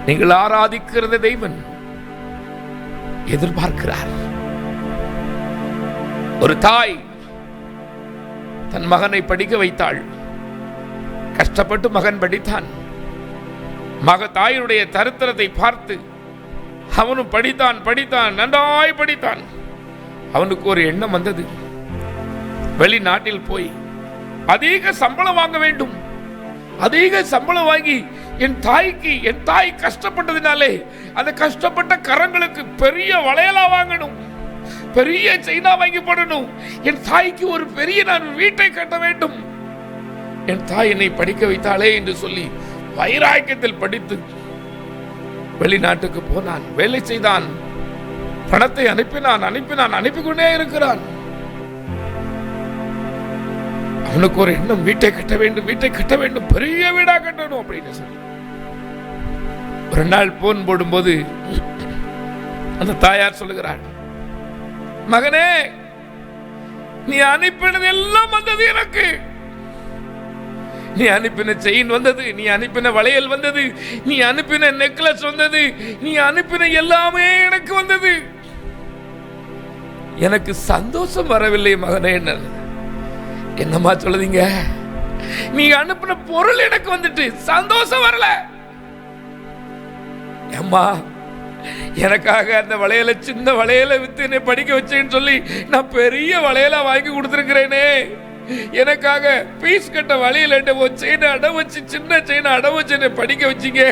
நீங்கள் ஆராதிக்கிற தெய்வன் எதிர்பார்க்கிறார். ஒரு தாய் தன் மகனை படிக்க வைத்தாள். கஷ்டப்பட்டு மகன் படித்தான். தாயினுடைய தரித்திரத்தை பார்த்து அவனும் படித்தான், நன்றாய் படித்தான். அவனுக்கு ஒரு எண்ணம் வந்தது, வெளிநாட்டில் போய் அதிக சம்பளம் வாங்க வேண்டும். அதிக சம்பளம் வாங்கி என் தாய் கஷ்டப்பட்டதினாலே அந்த கஷ்டப்பட்ட கரங்களுக்கு பெரிய வளையலா வாங்கணும், பெரிய செயினா வாங்கி போடணும். என் தாய்க்கு ஒரு பெரிய நான் வீட்டை கட்ட வேண்டும். என் தாய் என்னை படிக்க வைத்தாளே என்று சொல்லி வைராக்கியத்தில் படித்து வெளிநாட்டுக்கு போனான், வேலை செய்தான், பணத்தை அனுப்பிக் கொண்டே இருக்கிறான். அவனுக்கு ஒரு எண்ணம், வீட்டை கட்ட வேண்டும், பெரிய வீடா கட்டணும் அப்படின்னு சொல்லி. ஒரு நாள் போன் போடும்போது அந்த தாயார் சொல்லுகிறாள், மகனே, நீ அனுப்பினது எல்லாம் வந்தது எனக்கு. நீ அனுப்பின செயின் வந்தது, நீ அனுப்பின வளையல் வந்தது, நீ அனுப்பின நெக்லஸ் வந்தது, நீ அனுப்பின எல்லாமே எனக்கு வந்தது. எனக்கு சந்தோஷம் வரவில்லை மகனே. என்னம்மா சொல்லுதீங்க? நீ அனுப்பின பொருள் எனக்கு வந்துட்டு சந்தோஷம் வரல. அம்மா, எனக்காக அந்த வளையல, சின்ன வளையல வித்து என்னை படிக்க வச்சேன்னு சொல்லி நான் பெரிய வளையலா வாங்கி கொடுத்துருக்கிறேனே. எனக்காக பீஸ் கட்ட வழியில் செயினை அடை வச்சு, சின்ன செயினை அடை வச்சு என்னை படிக்க வச்சிங்க.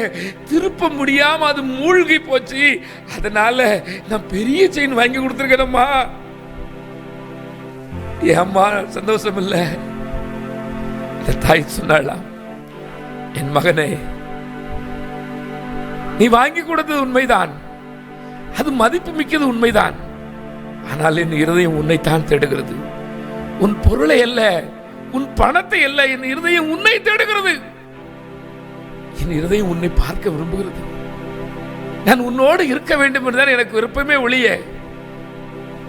திருப்ப முடியாம அது மூழ்கி போச்சு. அதனால நான் பெரிய செயின் வாங்கி கொடுத்துருக்கேனம்மா. ஏம்மா சந்தோஷம் இல்லை? இந்த தாய் சொன்னாலாம், என் மகனே, நீ வாங்கி கொடுத்தது உண்மைதான், அது மதிப்பு மிக்கது உண்மைதான். ஆனால் என் இருதயம் உன்னைத்தான் தேடுகிறது. உன் பொருளை அல்ல, உன் பணத்தை அல்ல, என் இருதயம் உன்னை தேடுகிறது. என் இருதயம் உன்னை பார்க்க விரும்புகிறது. நான் உன்னோடு இருக்க வேண்டும் என்றுதான் எனக்கு விருப்பமே ஒழிய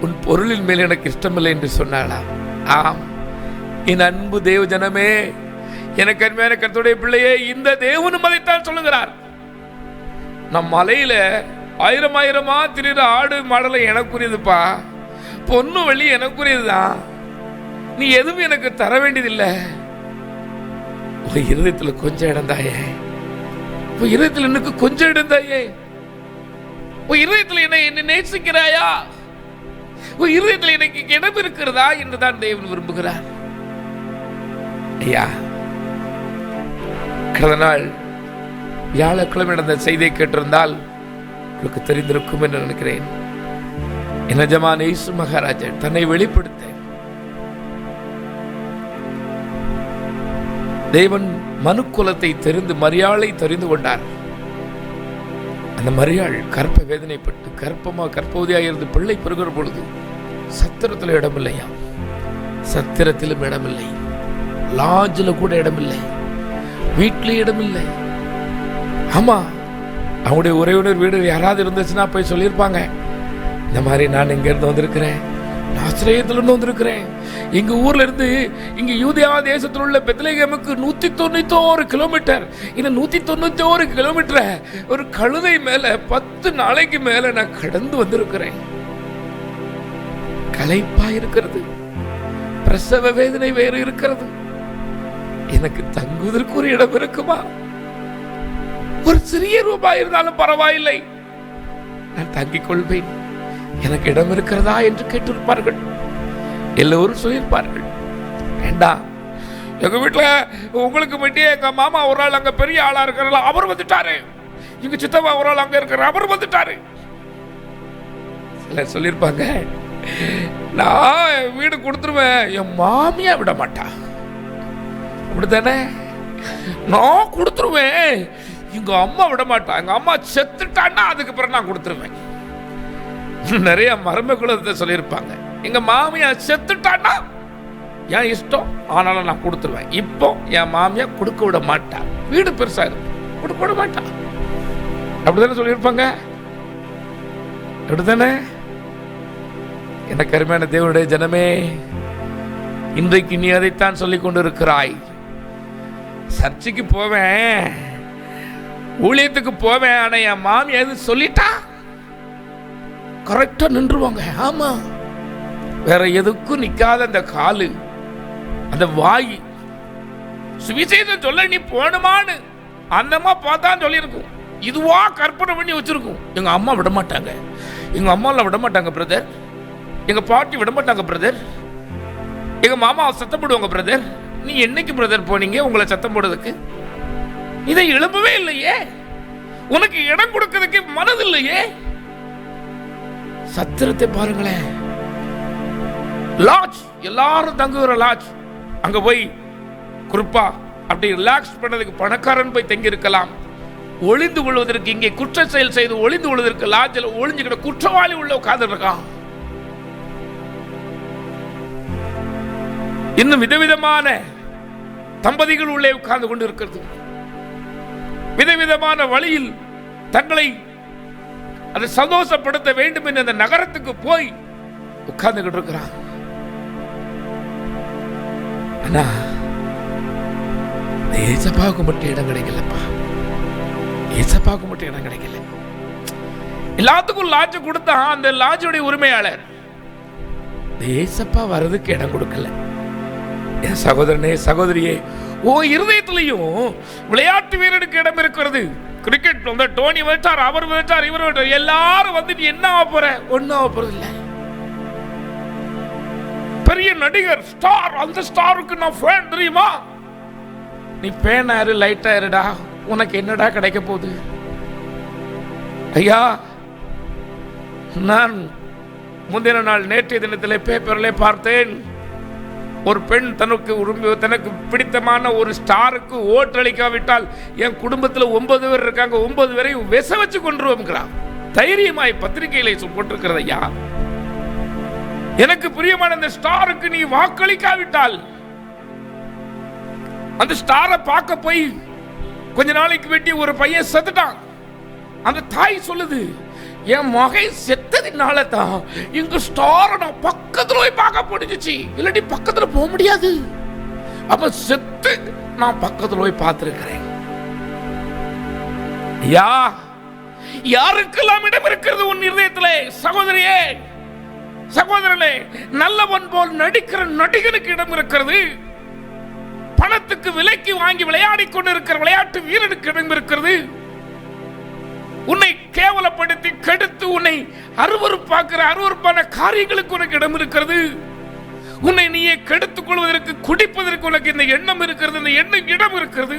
உன் பொருளின் மேல் எனக்கு இஷ்டமில்லை என்று சொன்னாளா? ஆம், என் அன்பு தேவ ஜனமே, எனக்கு அருமையான கர்த்தருடைய பிள்ளையே, இந்த தேவனும் அதைத்தான் சொல்லுகிறார். நம் மலையில ஆயிரமா திரிகிற ஆடு மாடலை எனக்குரியதுப்பா, பொண்ணு வெள்ளி எனக்குரியதுதான். நீ எதுவும் எனக்கு தர வேண்டியதில்லை. உன் இருதயத்துல கொஞ்சம் இடந்தாயே, உன் இருதயத்துல எனக்கு கொஞ்சம் இடந்தாயே, உன் இருதயத்துல என்னை நேசிக்கிறாயா, உன் இருதயத்துல எனக்கு இடம் இருக்கிறதா என்றுதான் தேவன் விரும்புகிறார். ஐயா, கடந்த நாள் வியாழக்கிழமை நடந்த செய்தியை கேட்டிருந்தால் உங்களுக்கு தெரிந்திருக்கும் என்று நினைக்கிறேன். என் எஜமான் இயேசு மகாராஜர் தன்னை வெளிப்படுத்த தேவன் மனுக்குலத்தை தெரிந்து மரியாளை தெரிந்து கொண்டார். அந்த மரியாள் கற்ப வேதனைப்பட்டு கர்ப்பவதியாக இருந்து பிள்ளை பெறுகிற பொழுது சத்திரத்தில் இடமில்லையா, சத்திரத்திலும் இடமில்லை. லாட்ஜில் கூட இடம் இல்லை, வீட்டில் இடம் இல்லை. ஆமா, அவங்களுடைய உறவினர் வீடு யாராவது இருந்துச்சுன்னா போய் சொல்லியிருப்பாங்க, இந்த மாதிரி நான் இங்க இருந்து வந்திருக்கிறேன், நாசரேத்திலிருந்து வந்திருக்கிறேன். எங்க ஊர்ல இருந்து இங்க யூதேயா தேசத்தில் உள்ள பெத்லகேமுக்கு 191 கிலோமீட்டர். இந்த 191 கிலோமீட்டரை ஒரு கழுதை மேல 10 நாளைக்கு மேல நான் கடந்து வந்திருக்கிறேன். களைப்பா இருக்கிறது, பிரசவ வேதனை வேறு இருக்கிறது. எனக்கு தங்குவதற்கு ஒரு இடம் இருக்குமா? ஒரு சிறிய ரூபாய் இருந்தாலும் பரவாயில்லை, நான் தங்கிக் கொள்வேன், எனக்கு இடம் இருக்கிறதா என்று கேட்டிருப்பார்கள். எல்லோரும் சொல்லியிருப்பார்கள், வேண்டாம், எங்க வீட்டுல உங்களுக்கு மட்டும் எங்க மாமா ஒரு ஆள் அங்க பெரிய ஆளா இருக்கிற அவர் வந்துட்டாரு, எங்க சித்தப்பா ஒரு ஆள் அங்க இருக்கிற அவர் வந்துட்டாரு. சிலர் சொல்லியிருப்பாங்க, நான் வீடு கொடுத்துருவேன், என் மாமியா விட மாட்டா. அப்படித்தானே? நான் கொடுத்துருவேன், எங்க அம்மா விட மாட்டா, எங்க அம்மா செத்துட்டான்னா அதுக்கு பிறகு நான் கொடுத்துருவேன். நிறைய மர்ம குலத்தை சொல்லியிருப்பாங்க, எங்க மாமியா செத்துட்டான்னா என் இஷ்டம், ஆனாலும் நான் கொடுத்துருவேன். இப்போ என் மாமியா கொடுக்க விட மாட்டா, வீடு பெருசா இருக்கு, கொடுக்க விட மாட்டா. அப்படித்தானே சொல்லியிருப்பாங்க, அப்படித்தானே? எனக்கு அருமையான தேவனுடைய ஜனமே, இன்றைக்கு நீ அதைத்தான் சொல்லிக் கொண்டு இருக்கிறாய். சர்ச்சைக்கு போவேன், ஊழியத்துக்கு போவேன், ஆனா என் மாமி எது சொல்லிட்டா கரெக்டா நின்றுவாங்க. ஆமா, வேற எதுக்கும் நிக்காத அந்த காலு, அந்த வாய், சுவிசேஷம் சொல்ல நீ போணுமான்னு அந்தமா பார்த்தா சொல்லியிருக்கும், இதுவா கற்பனை பண்ணி வச்சிருக்கும். எங்க அம்மா விட மாட்டாங்க, எங்க அம்மாலாம் விட மாட்டாங்க பிரதர், எங்க பாட்டி விட மாட்டாங்க பிரதர், எங்க மாமா சத்தம் போடுவாங்க பிரதர். நீ என்னைக்கு பிரதர் போனீங்க உங்களை சத்தம் போடுறதுக்கு? இதை எழுப்பவே இல்லையே, உனக்கு இடம் கொடுக்கிறதுக்கு மனது இல்லையே. சத்திரத்தை பாருங்களேன், லாட்ஜ், எல்லாரும் தங்குகிற லாட்ஜ், அங்க போய் குறிப்பா அப்படி ரிலாக்ஸ் பண்ணதுக்கு பணக்காரன் போய் தங்கி இருக்கலாம். ஒளிந்து கொள்வதற்கு, இங்கே குற்ற செயல் செய்து ஒளிந்து கொள்வதற்கு லாட்ஜில் ஒளிஞ்சுக்கிட்ட குற்றவாளி உள்ள உட்கார்ந்து இருக்கான். இன்னும் விதவிதமான தம்பதிகள் உள்ளே உட்கார்ந்து கொண்டு இருக்கிறது. விதவிதமான வழியில் தங்களை அதை சந்தோஷப்படுத்த வேண்டும் என்று அந்த நகரத்துக்கு போய் உட்கார்ந்து இருக்கிறான். ஆனா ஏசப்பாவுக்கு மட்டும் இடம் கிடைக்கலப்பா, ஏசப்பாவுக்கு மட்டும் இடம் கிடைக்கல. எல்லாத்துக்கும் லாட்ஜ் கொடுத்தா அந்த லாட்ஜுடைய உரிமையாளர் ஏசப்பா வர்றதுக்கு இடம் கொடுக்கல. என் சகோதரனே சகோதரியே, ஓ இருதயத்திலையும் விளையாட்டு வீரனுக்கு இடம் இருக்கிறது. கிரிக்கெட் வந்து டோனி விட்டார், அவர் விட்டார், இவர் விட்டார், எல்லாரும் வந்து நீ என்ன ஆக போற? ஒன்னும் ஆக போறது இல்ல. பெரிய நடிகர் ஸ்டார், அந்த ஸ்டாருக்கு நான் ஃபேன் தெரியுமா? நீ பேனாரு லைட்டா இருடா, உனக்கு என்னடா கிடைக்க போகுது? ஐயா, நான் முந்தின நாள் நேற்றைய தினத்திலே பேப்பரிலே பார்த்தேன், ஒரு பெண் தனக்கு பிடித்தமான ஒரு ஸ்டாருக்கு ஓட்டளிக்காவிட்டால் என் குடும்பத்தில் 9 பேர் இருக்காங்க, 9 பேரையும் விச வச்சு கொண்டுருவோம். தைரியமாய் பத்திரிகையில போட்டிருக்கிறது. ஐயா, எனக்கு பிரியமான அந்த ஸ்டாருக்கு நீ வாக்களிக்காவிட்டால், அந்த ஸ்டாரை பார்க்க போய் கொஞ்ச நாளைக்கு வெட்டி ஒரு பையன் செத்துட்டான். அந்த தாய் சொல்லுது, என் மகை செத்ததுனால தான் இங்க ஸ்டாரை நான் பக்கத்துல போய் பார்க்க முடிஞ்சிச்சு, இல்லாட்டி பக்கத்துல போக முடியாது. அப்ப செத்து நான் பக்கத்துல போய் பார்த்திருக்கிறேன். யாருக்கெல்லாம் இடம் இருக்கிறது உன் இருதயத்திலே? சகோதரியே சகோதரனே, நல்லவன் போல் நடிக்கிற நடிகனுக்கு இடம் இருக்கிறது. பணத்துக்கு விலைக்கு வாங்கி விளையாடி கொண்டிருக்கிற விளையாட்டு வீரனுக்கு இடம் இருக்கிறது. உன்னை கேவலப்படுத்தி கெடுத்து உன்னை அருவருப்பான காரியங்களுக்கு உனக்கு இடம் இருக்கிறது. உன்னை நீயே கெடுத்துக் கொள்வதற்கு, குடிப்பதற்கு உனக்கு இந்த எண்ணம் இருக்கிறது, இந்த எண்ணம் இடம் இருக்கிறது.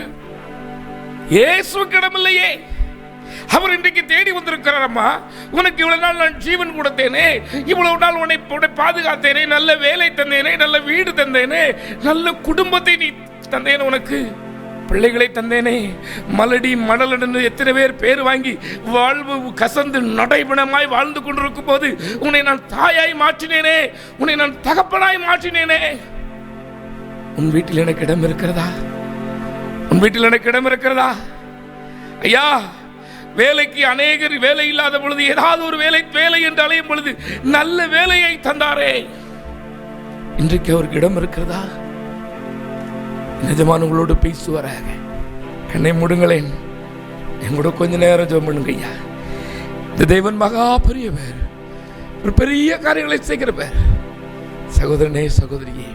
இயேசுவுக்கு இடம் இல்லையே. அவர் இன்றைக்கு தேடி வந்திருக்கிறார். அம்மா, உனக்கு இவ்வளவு நாள் நான் ஜீவன் கொடுத்தேனே, இவ்வளவு நாள் உன்னை பாதுகாத்தேனே, நல்ல வேலை தந்தேனே, நல்ல வீடு தந்தேனே, நல்ல குடும்பத்தை நீ தந்தேனே, உனக்கு பிள்ளைகளை தந்தேனே, மலடி மணலன்னு எத்தனை பேர் வாங்கி வாழ்வு கசந்து நடைபெணமாய் வாழ்ந்து கொண்டிருக்கும் போது உன்னை நான் தாயாய் மாற்றினேனே, உன்னை நான் தகப்பனாய் மாற்றினேனே. உன் வீட்டில் எனக்கு இடம் இருக்கிறதா? உன் வீட்டில் எனக்கு இடம் இருக்கிறதா? ஐயா, வேலைக்கு அநேகர் வேலை இல்லாத பொழுது ஏதாவது ஒரு வேலை என்று அலையும் பொழுது நல்ல வேலையை தந்தாரே, இன்றைக்கு அவருக்கு இடம் இருக்கிறதா? நிஜமான உங்களோடு பேசுவாராக. கண்ணை மூடுங்களேன், எங்களோட கொஞ்ச நேரம் ஜெபம் பண்ணுங்க ஐயா. இந்த தேவன் மகா பெரியவர், ஒரு பெரிய காரியங்களை செய்கிறவர். சகோதரனே, சகோதரியே,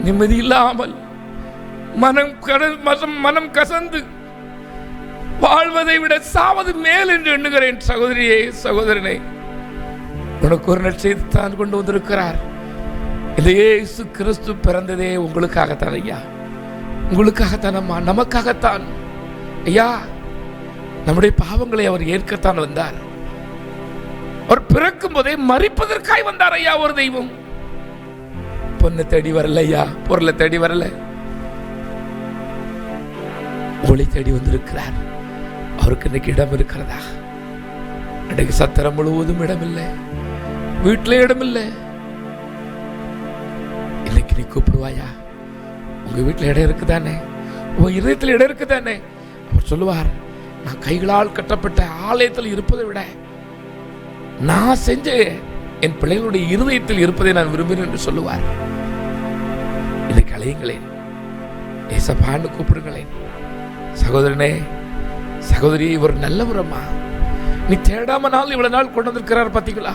நிம்மதி இல்லாமல் மனம் கசந்து வாழ்வதை விட சாவது மேல் என்று எண்ணுகிறேன். சகோதரியே, சகோதரனே, உனக்கு ஒரு நற்செய்தித்தான் கொண்டு வந்திருக்கிறார். இந்த இயேசு கிறிஸ்து பிறந்ததே உங்களுக்காகத்தான் ஐயா, உங்களுக்காகத்தான் அம்மா, நமக்காகத்தான் ஐயா. நம்முடைய பாவங்களை அவர் ஏற்கத்தான் வந்தார். அவர் பிறக்கும் போதே மரிப்பதற்காய் வந்தார் ஐயா. ஒரு தெய்வம் பொண்ணை தேடி வரல ஐயா, பொருளை தேடி வரல, ஒளி தேடி வந்திருக்கிறார். அவருக்கு இன்னைக்கு இடம் இருக்கிறதா? அன்றைக்கு சத்திரம் முழுவதும் இடம் இல்லை, வீட்டில இடம் இல்லை. இன்னைக்கு நீ கூப்பிடுவாயா? உங்க வீட்டில் இடம் இருக்குதானே? உங்க இதயத்தில் இடம் இருக்குதானே? அவர் சொல்லுவார், நான் கைகளால் கட்டப்பட்ட ஆலயத்தில் இருப்பதை விட நான் செஞ்ச என் பிள்ளைகளுடைய இருதயத்தில் இருப்பதை நான் விரும்பினேன் என்று சொல்லுவார். இன்னைக்கு அழையுங்களேன், ஏசப்பான்னு கூப்பிடுங்களேன். சகோதரனே, சகோதரி, இவர் நல்லவரம்மா. நீ தேடாம நாள் இவ்வளவு நாள் கொண்டு வந்திருக்கிறார். பார்த்தீங்களா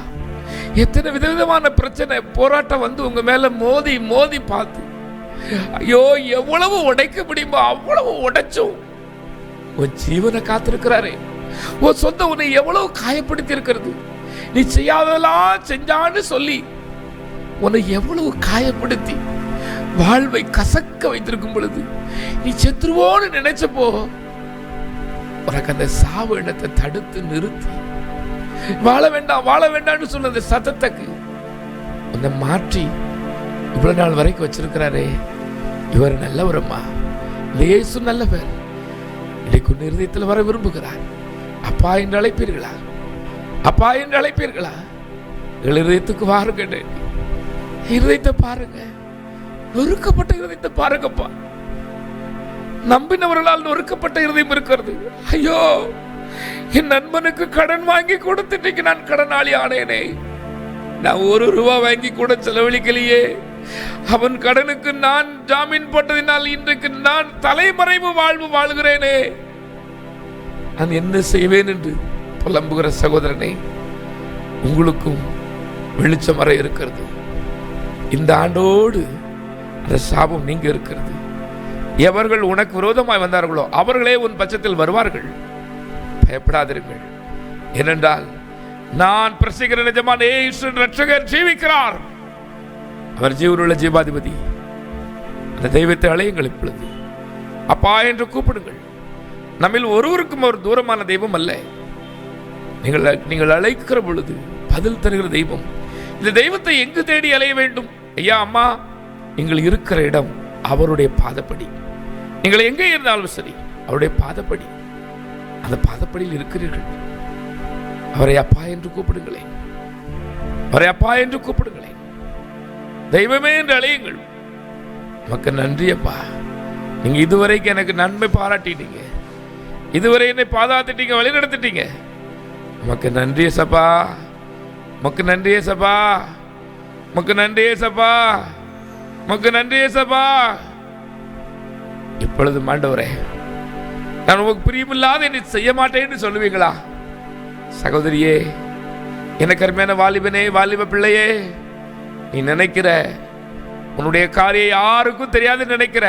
எத்தனை விதவிதமான பிரச்சனை போராட்டம் வந்து உங்க மேல மோதி மோதி பார்த்து, ஐயோ எவ்வளவு உடைக்க முடியுமோ அவ்வளவு உடைச்சும் உன் ஜீவனை காத்திருக்கிறாரே. உன் சொந்த உன்னை எவ்வளவு காயப்படுத்தி இருக்கிறது. நீ செய்யாதெல்லாம் செஞ்சான்னு சொல்லி உன்னை எவ்வளவு காயப்படுத்தி வாழ்வை கசக்க வைத்திருக்கும் பொழுது நீ செத்துருவோன்னு நினைச்சப்போ உனக்கு அந்த சாவு எண்ணத்தை தடுத்து நிறுத்தி வாழ வேண்டாம் வாழ வேண்டாம்னு சொன்ன அந்த சத்தத்துக்கு உன்னை மாற்றி இவ்வளவு நாள் வரைக்கும் வச்சிருக்கிறாரே. இவர் நல்லவரம்மா, இயேசு நல்லவர். இன்னைக்கு உன் இருதயத்தில் வர விரும்புகிறார். அப்பா என்று அழைப்பீர்களா? அப்பா என்று அழைப்பீர்களா? இருதயத்துக்கு வாருங்க, இருதயத்தை பாருங்க, நொறுக்கப்பட்ட இருதயத்தை பாருங்கப்பா. நம்பினவர்களால் நொறுக்கப்பட்ட இருதயம் இருக்கிறது. ஐயோ, என் நண்பனுக்கு கடன் வாங்கி கொடுத்துட்டு நான் கடனாளி ஆனேனே. நான் ₹1 வாங்கி கூட செலவழிக்கலையே. அவன் கடனுக்கு நான் ஜாமீன் போட்டதினால் இன்றைக்கு நான் தலைமறைவு வாழ்வு வாழ்கிறேனே. நான் என்ன செய்வேன் என்று புலம்புகிற சகோதரனே, உங்களுக்கும் வெளிச்சம் வர இருக்கிறது. இந்த ஆண்டோடு அந்த சாபம் நீங்க இருக்கிறது. எவர்கள் உனக்கு விரோதமாய் வந்தார்களோ அவர்களே உன் பட்சத்தில் வருவார்கள். பயப்படாதிருங்கள். ஏனென்றால் நான் பிரசிக்கிற நிஜமான இயேசு ரட்சகர் ஜீவிக்கிறார். அவர் ஜீவனுள்ள ஜீவாதிபதி. அந்த தெய்வத்தை அழையுங்கள். இப்பொழுது அப்பா என்று கூப்பிடுங்கள். நம்மில் ஒருவருக்கும் ஒரு தூரமான தெய்வம் அல்ல. நீங்கள் அழைக்கிற பொழுது பதில் தருகிற தெய்வம். இந்த தெய்வத்தை எங்கு தேடி அலைய வேண்டும்? ஐயா, அம்மா, நீங்கள் இருக்கிற இடம் அவருடைய பாதப்படி. நீங்கள் எங்கே இருந்தாலும் சரி, அவருடைய பாதப்படி, அந்த பாதப்படியில் இருக்கிறீர்கள். அவரை அப்பா என்று கூப்பிடுங்களேன். அவரை அப்பா என்று கூப்பிடுங்களேன். தெய்வமே என்று அழையுங்கள். நமக்கு நன்றி அப்பா. நீங்க இதுவரைக்கும் எனக்கு நன்மை பாராட்டிட்டீங்க, இதுவரை என்னை பாதுகாத்துட்டீங்க, வழி நடத்திட்டீங்க. நமக்கு நன்றி சபா, நமக்கு நன்றி சபா, நமக்கு நன்றி சபா, நமக்கு நன்றி சபா. இப்பொழுது ஆண்டவரே, நான் உங்களுக்கு பிரியமில்லாத என்னை செய்ய மாட்டேன்னு சொல்லுவீங்களா? சகோதரியே, எனக்கு அருமையான வாலிபனே, வாலிப பிள்ளையே, நீ நினைக்கிற உன்னுடைய காரியம் யாருக்கும் தெரியாது நினைக்கிற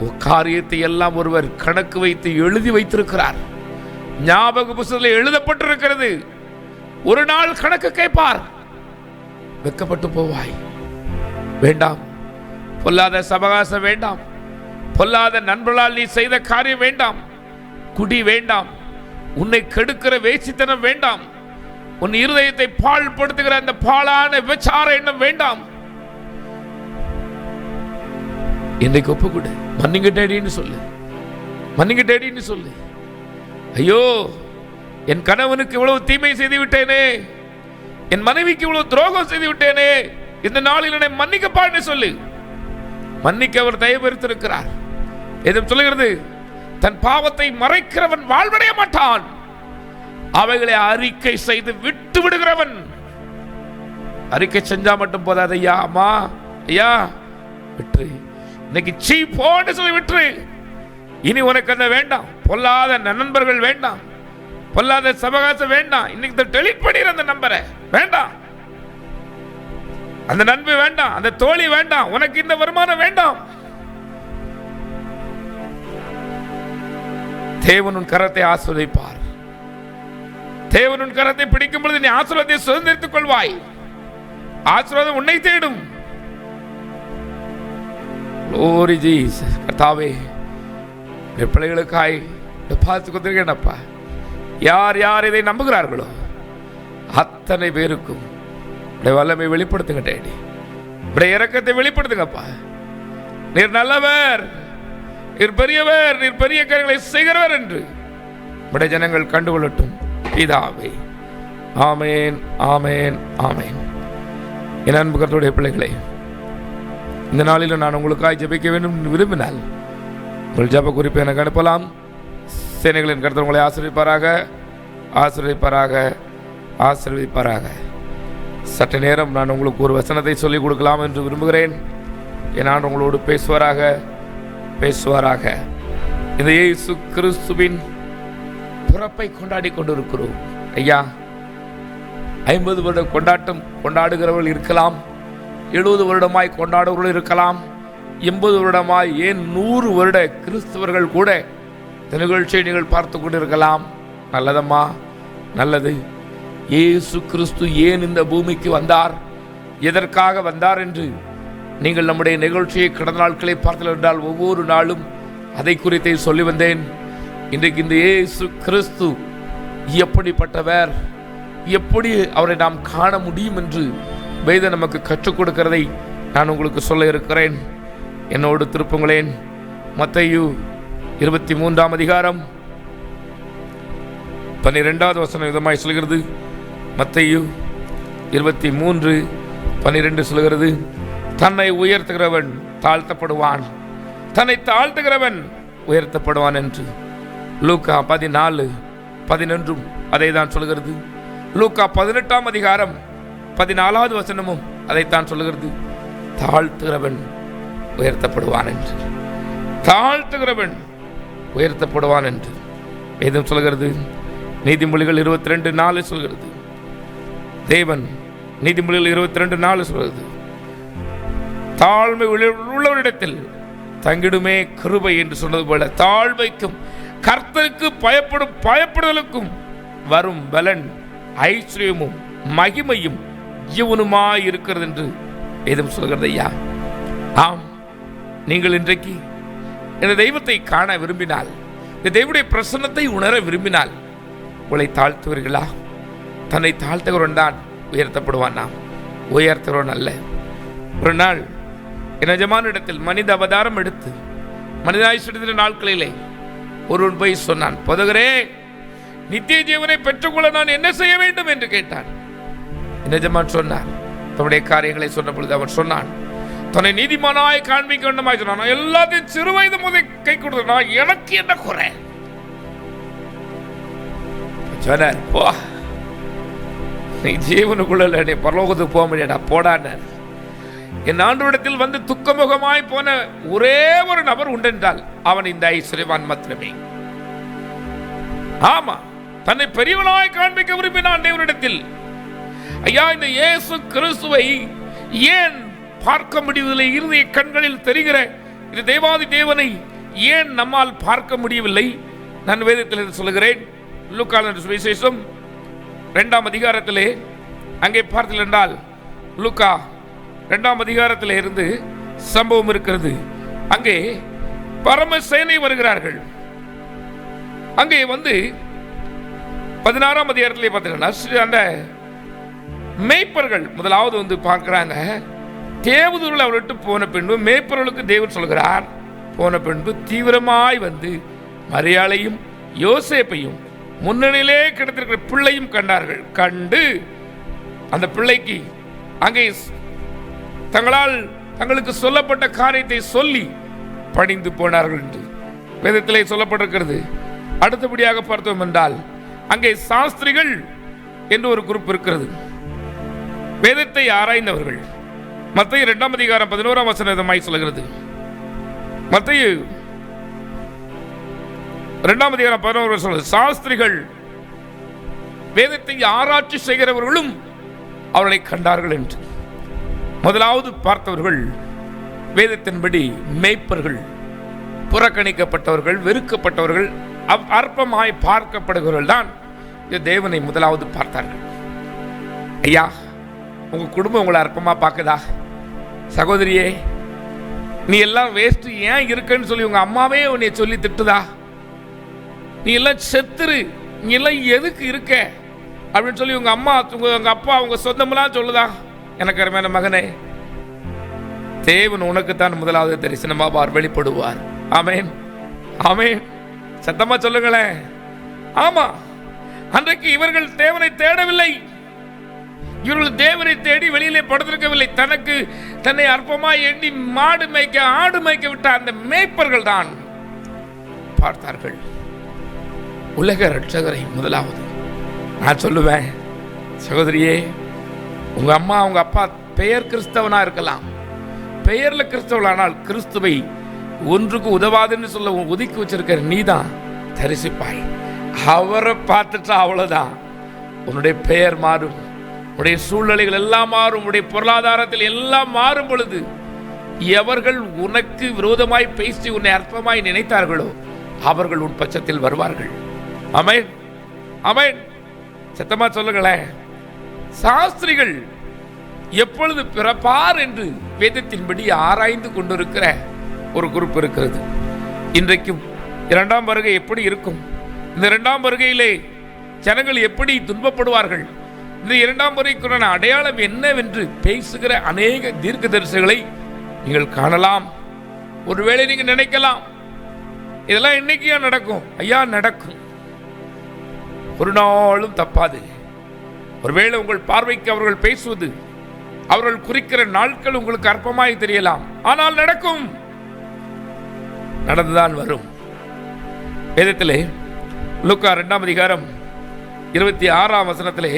உன் காரியத்தை எல்லாம் ஒருவர் கணக்கு வைத்து எழுதி வைத்திருக்கிறார். ஞாபக புத்தகத்தில் எழுதப்பட்டிருக்கிறது. ஒரு நாள் கணக்கு கேட்பார். வெக்கப்பட்டு போவாய். வேண்டாம், பொல்லாத சபகாசம் வேண்டாம், பொல்லாத நண்பர்களால் நீ செய்த காரியம் வேண்டாம், குடி வேண்டாம், உன்னை கெடுக்கிற வேசித்தனம் வேண்டாம், உன் இருதயத்தை பாழ்படுத்துகிற அந்த பாழான விபச்சார எண்ணம் வேண்டாம். இன்றைக்கு ஒப்புக்கொடு. மன்னிங்க டேடின்னு சொல்லு, மன்னிங்க டேடின்னு சொல்லு. ஐயோ, என் கணவனுக்கு இவ்வளவு தீமை செய்து விட்டேனே, என் மனைவிக்கு இவ்வளவு துரோகம் செய்து விட்டேனே, இந்த நாளில் என்னை மன்னிக்கப்பான்னு சொல்லு. மன்னிக்க அவர் தயவுறுத்திருக்கிறார். எதுவும் சொல்லுகிறது, தன் பாவத்தை மறைக்கிறவன் வாழ்வடைய மாட்டான், அவைகளை அறிக்கை செய்து விட்டு விடுகிறவன். அறிக்கை செஞ்சா மட்டும் போதாது. ஐயா, அம்மா, ஐயா, விட்டுரு, இன்னைக்கு சீ போன்னு சொல்லி விட்டுரு. இனி உனக்கு அந்த வேண்டாம், பொல்லாத நண்பர்கள் வேண்டாம், பொல்லாத சபகாசம் வேண்டாம். இன்னைக்கு டெலீட் பண்ணிடுற அந்த நம்பரை வேண்டாம், அந்த நண்பு வேண்டாம், அந்த தோழி வேண்டாம், உனக்கு இந்த வருமானம் வேண்டாம். தேவன் உன் கரத்தை ஆசீர்வதிப்பார். தேவன் உன் கரத்தை பிடிக்கும் பொழுது நீ ஆசீர்வாதத்தை சுதந்திரித்துக் கொள்வாய். ஆசீர்வாதம் உன்னை தேடும். Glory Jesus. கர்த்தாவே, பிள்ளைகளுக்காய் பார்த்து கொண்டிருக்கேனப்பா. யார் யார் இதை நம்புகிறார்களோ அத்தனை பேருக்கும் வல்லமை வெளிப்படுத்துங்க டேடி. இரக்கத்தை வெளிப்படுத்துங்கப்பா. நீர் நல்லவர், நீர் பெரியவர், நீர் பெரிய காரியங்களை செய்கிறவர் என்று உடைய ஜனங்கள் கண்டுகொள்ளட்டும் பிதாவே. ஆமேன், ஆமேன், ஆமேன். என் அன்பு கர்த்தருடைய பிள்ளைகளை, இந்த நாளில் நான் உங்களுக்காக ஜெபிக்க வேண்டும் விரும்பினால் உங்கள் ஜெப குறிப்பை எனக்கு அனுப்பலாம். சேனைகளின் கர்த்தர் உங்களை ஆசீர்வதிப்பாராக, ஆசீர்வதிப்பாராக, ஆசீர்வதிப்பாராக. சற்று நேரம் நான் உங்களுக்கு ஒரு வசனத்தை சொல்லிக் கொடுக்கலாம் என்று விரும்புகிறேன். நான் உங்களோடு பேசுவாராக, பேசுவாராக. இந்த இயேசு கிறிஸ்துவின் பிறப்பை கொண்டாடி கொண்டிருக்கிறோம். ஐயா, 50 வருட கொண்டாட்டம் கொண்டாடுகிறவர்கள் இருக்கலாம், 70 வருடமாய் கொண்டாடுகிறவர்கள் இருக்கலாம், 80 வருடமாய், ஏன் 100 வருட கிறிஸ்தவர்கள் கூட இந்த நிகழ்ச்சியை நீங்கள் பார்த்து கொண்டிருக்கலாம். நல்லதம்மா, நல்லது. இயேசு கிறிஸ்து ஏன் இந்த பூமிக்கு வந்தார், எதற்காக வந்தார் என்று நீங்கள் நம்முடைய நிகழ்ச்சியை கடந்த நாட்களை பார்த்தீர்கள் என்றால் ஒவ்வொரு நாளும் அதை குறித்தே சொல்லி வந்தேன். இன்றைக்கு இந்த இயேசு கிறிஸ்து எப்படிப்பட்டவர், எப்படி அவரை நாம் காண முடியும் என்று வேதம் நமக்கு கற்றுக் கொடுக்கிறதை நான் உங்களுக்கு சொல்ல இருக்கிறேன். என்னோடு திருப்புங்களேன். மத்தேயு 23ஆம் அதிகாரம் 12வது வசனம் விதமாய் சொல்கிறது. மத்தேயு 23:12 சொல்கிறது, தன்னை உயர்த்துகிறவன் தாழ்த்தப்படுவான், தன்னை தாழ்த்துகிறவன் உயர்த்தப்படுவான் என்று. லூக்கா 14:11 அதை தான் சொல்கிறது. லூக்கா 18ஆம் அதிகாரம் 14வது வசனமும் அதைத்தான் சொல்லுகிறது. தாழ்த்துகிறவன் உயர்த்தப்படுவான் என்று, தாழ்த்துகிறவன் உயர்த்தப்படுவான் என்று வேதம் சொல்கிறது. நீதிமொழிகள் 22:4 சொல்கிறது. தேவன் நீதிமொழிகள் 22:4 சொல்கிறது, தாழ்மை உள்ளவரிடத்தில் தங்கிடுமே கிருபை என்று சொன்னது போல தாழ்மைக்கும் கர்த்தருக்கு பயப்படுதலுக்கும் வரும் பலன் ஐஸ்வர்யமும் மகிமையும் ஜீவனுமாய் இருக்கிறது என்று வேதம் சொல்கிறது. ஐயா, ஆம், நீங்கள் இன்றைக்கு இந்த தெய்வத்தை காண விரும்பினால், இந்த தெய்வடைய பிரசன்னத்தை உணர விரும்பினால் உங்களை தாழ்த்துவீர்களா? தன்னை தாழ்த்துகிறவன் தான் உயர்த்தப்படுவான், நாம் உயர்த்துகிறவன் அல்ல. ஒரு நாள் என் எஜமான இடத்தில் மனித அவதாரம் எடுத்து மனிதாயுஷ்ட நாட்களிலே ஒருவன் போய் சொன்னான், போதகரே, நித்திய ஜீவனை பெற்றுக்கொள்ள நான் என்ன செய்ய வேண்டும் என்று கேட்டான். என் எஜமான் சொன்னார், தன்னுடைய காரியங்களை சொன்ன பொழுது அவன் சொன்னான், தன்னை நீதிமானாய் காண்பிக்க வேண்டுமாய் சொன்னான். எல்லாத்தையும் சிறு வயது முதல் கை கொடுத்தா எனக்கு என்ன குறை சொன்னார். போ, நீ ஜீவனுக்குள்ள நீ பரலோகத்துக்கு போக முடியாடா, போடான்னு. என் ஆண்டவரிடத்தில் வந்து துக்கமுகமாய் போன ஒரே ஒரு நபர் உண்டென்றால் அவன் இந்த ஐஸ்வர்யவான் மாத்திரமே. ஆமா, தன்னை பெரியவனாய் காண்பிக்க விரும்பினான் தேவனிடத்தில். ஐயா, இந்த இயேசு கிறிஸ்துவை ஏன் பார்க்க முடியவில்லை? இருதய கண்களில் தெரிகிற இந்த தேவாதி தேவனை ஏன் நம்மால் பார்க்க முடியவில்லை? நான் வேதத்தில் சொல்லுகிறேன். லூக்கான சுவிசேஷம் 2ஆம் அதிகாரத்திலே அங்கே பார்த்தீர்கள் என்றால், லூக்கா 2ஆம் அதிகாரத்தில் இருந்து சம்பவம் இருக்கிறது. அங்கே பரமசேனை வருகிறார்கள். அங்கே வந்து 16ஆம் அதிகாரத்திலே பார்த்தீங்கன்னா அந்த மேய்ப்பர்கள் முதலாவது வந்து பார்க்கிறாங்க. தேவதூர்கள் அவர்கிட்ட போன பின்பு மேய்ப்பர்களுக்கு தேவன் சொல்கிறார், போன பின்பு தீவிரமாய் வந்து மரியாளையும் யோசேப்பையும் முன்னணியிலே கிடத்திருக்கிற பிள்ளையும் கண்டார்கள். கண்டு அந்த பிள்ளைக்கு அங்கே தங்களால் தங்களுக்கு சொல்லப்பட்ட காரியத்தை சொல்லி பணிந்து போனார்கள் என்று வேதத்திலே சொல்லப்பட்டிருக்கிறது. அடுத்தபடியாக பார்த்தோம் என்றால் அங்கே சாஸ்திரிகள் என்று ஒரு குரூப் இருக்கிறது. வேதத்தை ஆராய்ந்தவர்கள். மத்தேயு 2 அதிகாரம் 11 வசனமாய் சொல்கிறது. மத்தேயு 2 அதிகாரம் 11 சொல்கிறது, சாஸ்திரிகள் வேதத்தை ஆராய்ச்சி செய்கிறவர்களும் அவர்களை கண்டார்கள் என்று. முதலாவது பார்த்தவர்கள் வேதத்தின்படி மேய்ப்பர்கள், புறக்கணிக்கப்பட்டவர்கள், வெறுக்கப்பட்டவர்கள், அற்பமாய் பார்க்கப்படுகிறவர்கள் தான் தேவனை முதலாவது பார்த்தார்கள். ஐயா, உங்க குடும்பம் உங்களை அற்பமா பார்க்குதா? சகோதரியே, நீ எல்லாம் வேஸ்ட் ஏன் இருக்குன்னு சொல்லி உங்க அம்மாவே உன்னை சொல்லி திட்டுதா? நீ எல்லாம் செத்துரு, நீ எல்லாம் எதுக்கு இருக்க அப்படின்னு சொல்லி உங்க அம்மா, உங்க அப்பா, உங்க சொந்தமெல்லாம் சொல்லுதா? எனக்கு அருமையான மகனே, தேவன் உனக்குத்தான் முதலாவது தரிசனமாவார், வெளிப்படுவார். ஆமென், ஆமென். சத்தமா சொல்லுங்களேன். ஆமா, அன்றைக்கு இவர்கள் தேவனை தேடவில்லை. இவர்கள் தேவனை தேடி வெளியிலே படுத்திருக்கவில்லை. தன்னை அற்பமாய் எண்ணி மாடு மேய்க்க, ஆடு மேய்க்க விட்ட அந்த மேய்ப்பர்கள் தான் பார்த்தார்கள் உலக ரட்சகரை முதலாவது. நான் சொல்லுவேன், சகோதரியே, உங்க அம்மா உங்க அப்பா பெயர் கிறிஸ்தவனா இருக்கலாம், பெயர்ல கிறிஸ்தவனானால் கிறிஸ்துவை ஒன்றுக்கு உதவாதுன்னு சொல்ல ஒதுக்கி வச்சிருக்கிற நீதான் தரிசிப்பாய். அவரை பார்த்துட்டா அவ்வளவுதான், உன்னுடைய பெயர் மாறும், உன்னுடைய சூழ்நிலைகள் எல்லாம் மாறும், உன்னுடைய பொருளாதாரத்தில் எல்லாம் மாறும் பொழுது எவர்கள் உனக்கு விரோதமாய் பேசி உன்னை அற்பமாய் நினைத்தார்களோ அவர்கள் உன் பட்சத்தில் வருவார்கள். ஆமென், ஆமென். சத்தமா சொல்லுங்களேன். சாஸ்திரிகள் எப்பொழுது பிறப்பார் என்று வேதத்தின்படி ஆராய்ந்து கொண்டிருக்கிற ஒரு குரூப் இருக்கிறது. இன்றைக்கும் 2ஆம் வருகை எப்படி இருக்கும், இந்த 2ஆம் வருகையிலே ஜனங்கள் எப்படி துன்பப்படுவார்கள், இந்த 2ஆம் வருகைக்குண்டான அடையாளம் என்னவென்று பேசுகிற அநேக தீர்க்கதரிசிகளை நீங்கள் காணலாம். ஒருவேளை நீங்க நினைக்கலாம், இதெல்லாம் இன்னைக்கு நடக்கும். ஐயா, நடக்கும், ஒரு நாளும் தப்பாது. ஒருவேளை உங்கள் பார்வைக்கு அவர்கள் பேசுவது, அவர்கள் குறிக்கிற நாட்கள் உங்களுக்கு அற்பமாய் தெரியலாம், ஆனால் நடக்கும், நடந்துதான் வரும். வேதத்திலே லூக்கா 2ஆம் அதிகாரம் 26ஆம் வசனத்திலே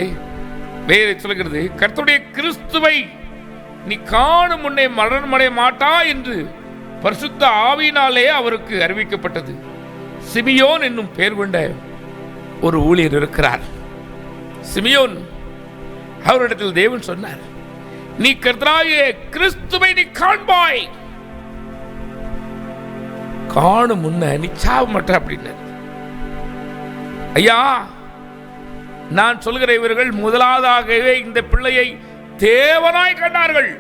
வேதம் சொல்கிறது, கர்த்தருடைய கிறிஸ்துவை நீ காணும் முன்னே மரணமடைய மாட்டா என்று பரிசுத்த ஆவியினாலே அவருக்கு அறிவிக்கப்பட்டது. சிமியோன் என்னும் பெயர் கொண்ட ஒரு ஊழியர் இருக்கிறார். சிமியோன், அவரிடத்தில் தேவன் சொன்னார், நீ கர்த்தராகிய கிறிஸ்துவை நீ காண்பாய், காணும் முன்ன நீ சாவ மாட்ட அப்படின்னார். ஐயா, நான் சொல்கிற இவர்கள் முதலாவதாகவே இந்த பிள்ளையை தேவனாய் கண்டார்கள்.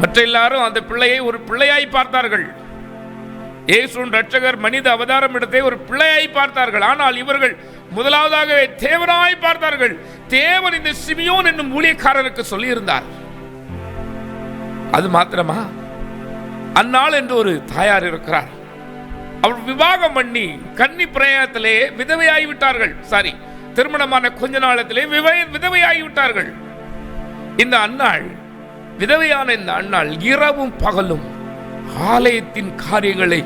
மற்ற எல்லாரும் அந்த பிள்ளையை ஒரு பிள்ளையாய் பார்த்தார்கள். இயேசுவின் ரட்சகர் மனித அவதாரம் எடுத்தே ஒரு பிள்ளையாய் பார்த்தார்கள். ஆனால் இவர்கள் முதலாவதாகவே தேவனாய் பார்த்தார்கள். தேவன் இந்த சிமியோன் என்னும் ஊழியக்காரருக்கு சொல்லியிருந்தார். அது மாத்திரமா, அந்நாள் என்று ஒரு தாயார் இருக்கிறார். அவர் விவாகம் பண்ணி கன்னி பிரயாணத்திலே விதவையாகிவிட்டார்கள். சாரி, திருமணமான கொஞ்ச நாளத்திலே விதவையாகிவிட்டார்கள். இந்த அன்னாள், விதவையான இந்த அன்னாள் இரவும் பகலும் ஆலயத்தின் காரியங்களை,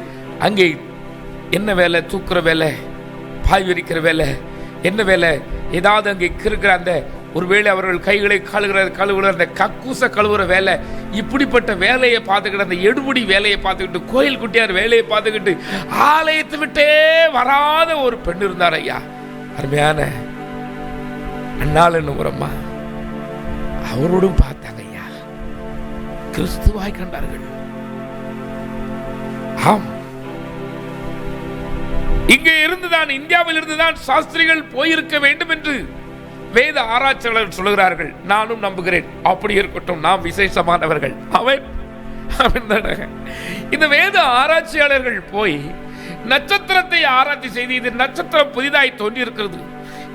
அங்கே என்ன வேலை, தூக்குற வேலை, பாய் விரிக்கிற வேலை, என்ன வேலை, ஏதாவது அங்கே இருக்கிற அந்த ஒருவேளை அவர்கள் கைகளை கழுவுற அந்த கக்கூச கழுவுற வேலை, இப்படிப்பட்ட வேலையை பார்த்துக்கிட்டு, அந்த எடுபடி வேலையை பார்த்துக்கிட்டு, கோயில் குட்டியார் வேலையை பார்த்துக்கிட்டு ஆலயத்தை விட்டே வராத ஒரு பெண் இருந்தார். ஐயா, அருமையான அண்ணாள் என்னும் ஒரு அம்மா, அவரோடும் பார்த்தாங்க. ஐயா, கிறிஸ்துவாய் கண்டார்கள். ஆம், இங்கே இருந்துதான், இந்தியாவில் இருந்துதான் சாஸ்திரிகள் போயிருக்க வேண்டும் என்று வேத ஆராய்ச்சியாளர்கள் சொல்லுகிறார்கள். நானும் நம்புகிறேன், அப்படி இருக்கட்டும், நாம் விசேஷமானவர்கள். இந்த வேத ஆராய்ச்சியாளர்கள் போய் நட்சத்திரத்தை ஆராய்ச்சி செய்து, இந்த நட்சத்திரம் புதிதாய் தோன்றி இருக்கிறது,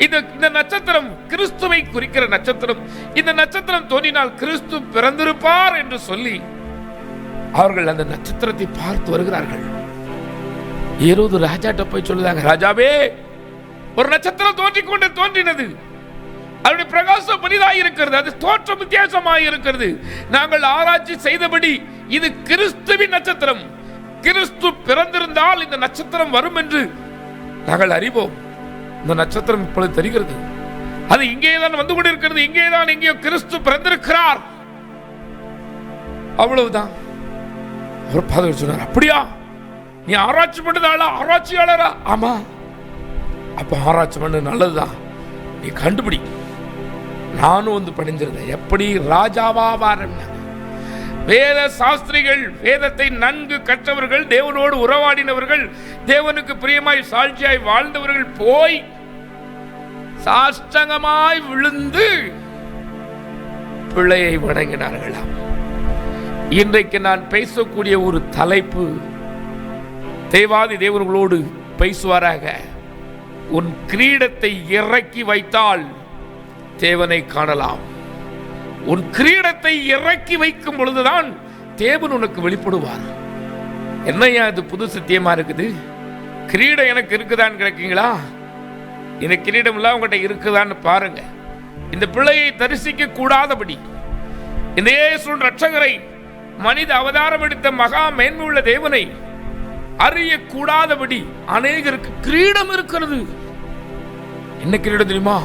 இந்த நட்சத்திரம் கிறிஸ்துவை குறிக்கிற நட்சத்திரம், இந்த நட்சத்திரம் தோன்றினால் கிறிஸ்து பிறந்திருப்பார் என்று சொல்லி அவர்கள் அந்த நட்சத்திரத்தை பார்த்து வருகிறார்கள். ராஜாட்ட போய் சொல்லுதாங்க, ராஜாவே, ஒரு நட்சத்திரம் தோன்றினது, அதனுடைய பிரகாசம் பெரிதாக இருக்கிறது, அது தோற்றம் வித்தியாசமாக இருக்கிறது. நாங்கள் ஆராய்ச்சி செய்தபடி இது கிறிஸ்துவின் நட்சத்திரம். கிறிஸ்து பிறந்திருந்தால் இந்த நட்சத்திரம் வரும் என்று நாங்கள் அறிவோம். இந்த நட்சத்திரம் இப்பொழுது தெரிகிறது. அது இங்கேதான் வந்து கொண்டிருக்கிறது. இங்கேதான் எங்கேயோ கிறிஸ்து பிறந்திருக்கிறார். அவ்வளவுதான். அவர் பாதகர் சொன்னார், அப்படியா, நீ ஆராய்ச்சி பண்ணதாளா, ஆராய்ச்சியாளரா? ஆமா. அப்ப ஆராய்ச்சி பண்ண நல்லதுதான், நீ கண்டுபிடி. நானும் வந்து பணிஞ்சிருந்தேன், எப்படி ராஜாவா வாரம். வேத சாஸ்திரிகள், வேதத்தை நன்கு கற்றவர்கள், தேவனோடு உறவாடினவர்கள், தேவனுக்கு பிரியமாய் சாட்சியாய் வாழ்ந்தவர்கள் போய் சாஷ்டங்கமாய் விழுந்து பிள்ளையை வணங்கினார்களாம். இன்றைக்கு நான் பேசக்கூடிய ஒரு தலைப்பு, தேவாதி தேவர்களோடு பேசுவாராக. உன் கிரீடத்தை இறக்கி வைத்தால் தேவனை காணலாம். உன் கிரீடத்தை இறக்கி வைக்கும் பொழுதுதான் தேவன் உனக்கு வெளிப்படுவார். என்னையா இது புது சத்தியமா இருக்குது? கிரீடம் எனக்கு இருக்குதான்னு கேட்கீங்களா? இந்த கிரீடம் எல்லாம் உங்கள்கிட்ட இருக்குதான்னு பாருங்க. இந்த பிள்ளையை தரிசிக்க கூடாதபடி, இந்த இயேசு ரட்சகரை, மனித அவதாரம் எடுத்த மகா மேன்மையுள்ள தேவனை அறியக்கூடாதபடி அநேகருக்கு கிரீடம் இருக்கிறது. என்ன கிரீடம் தெரியுமா?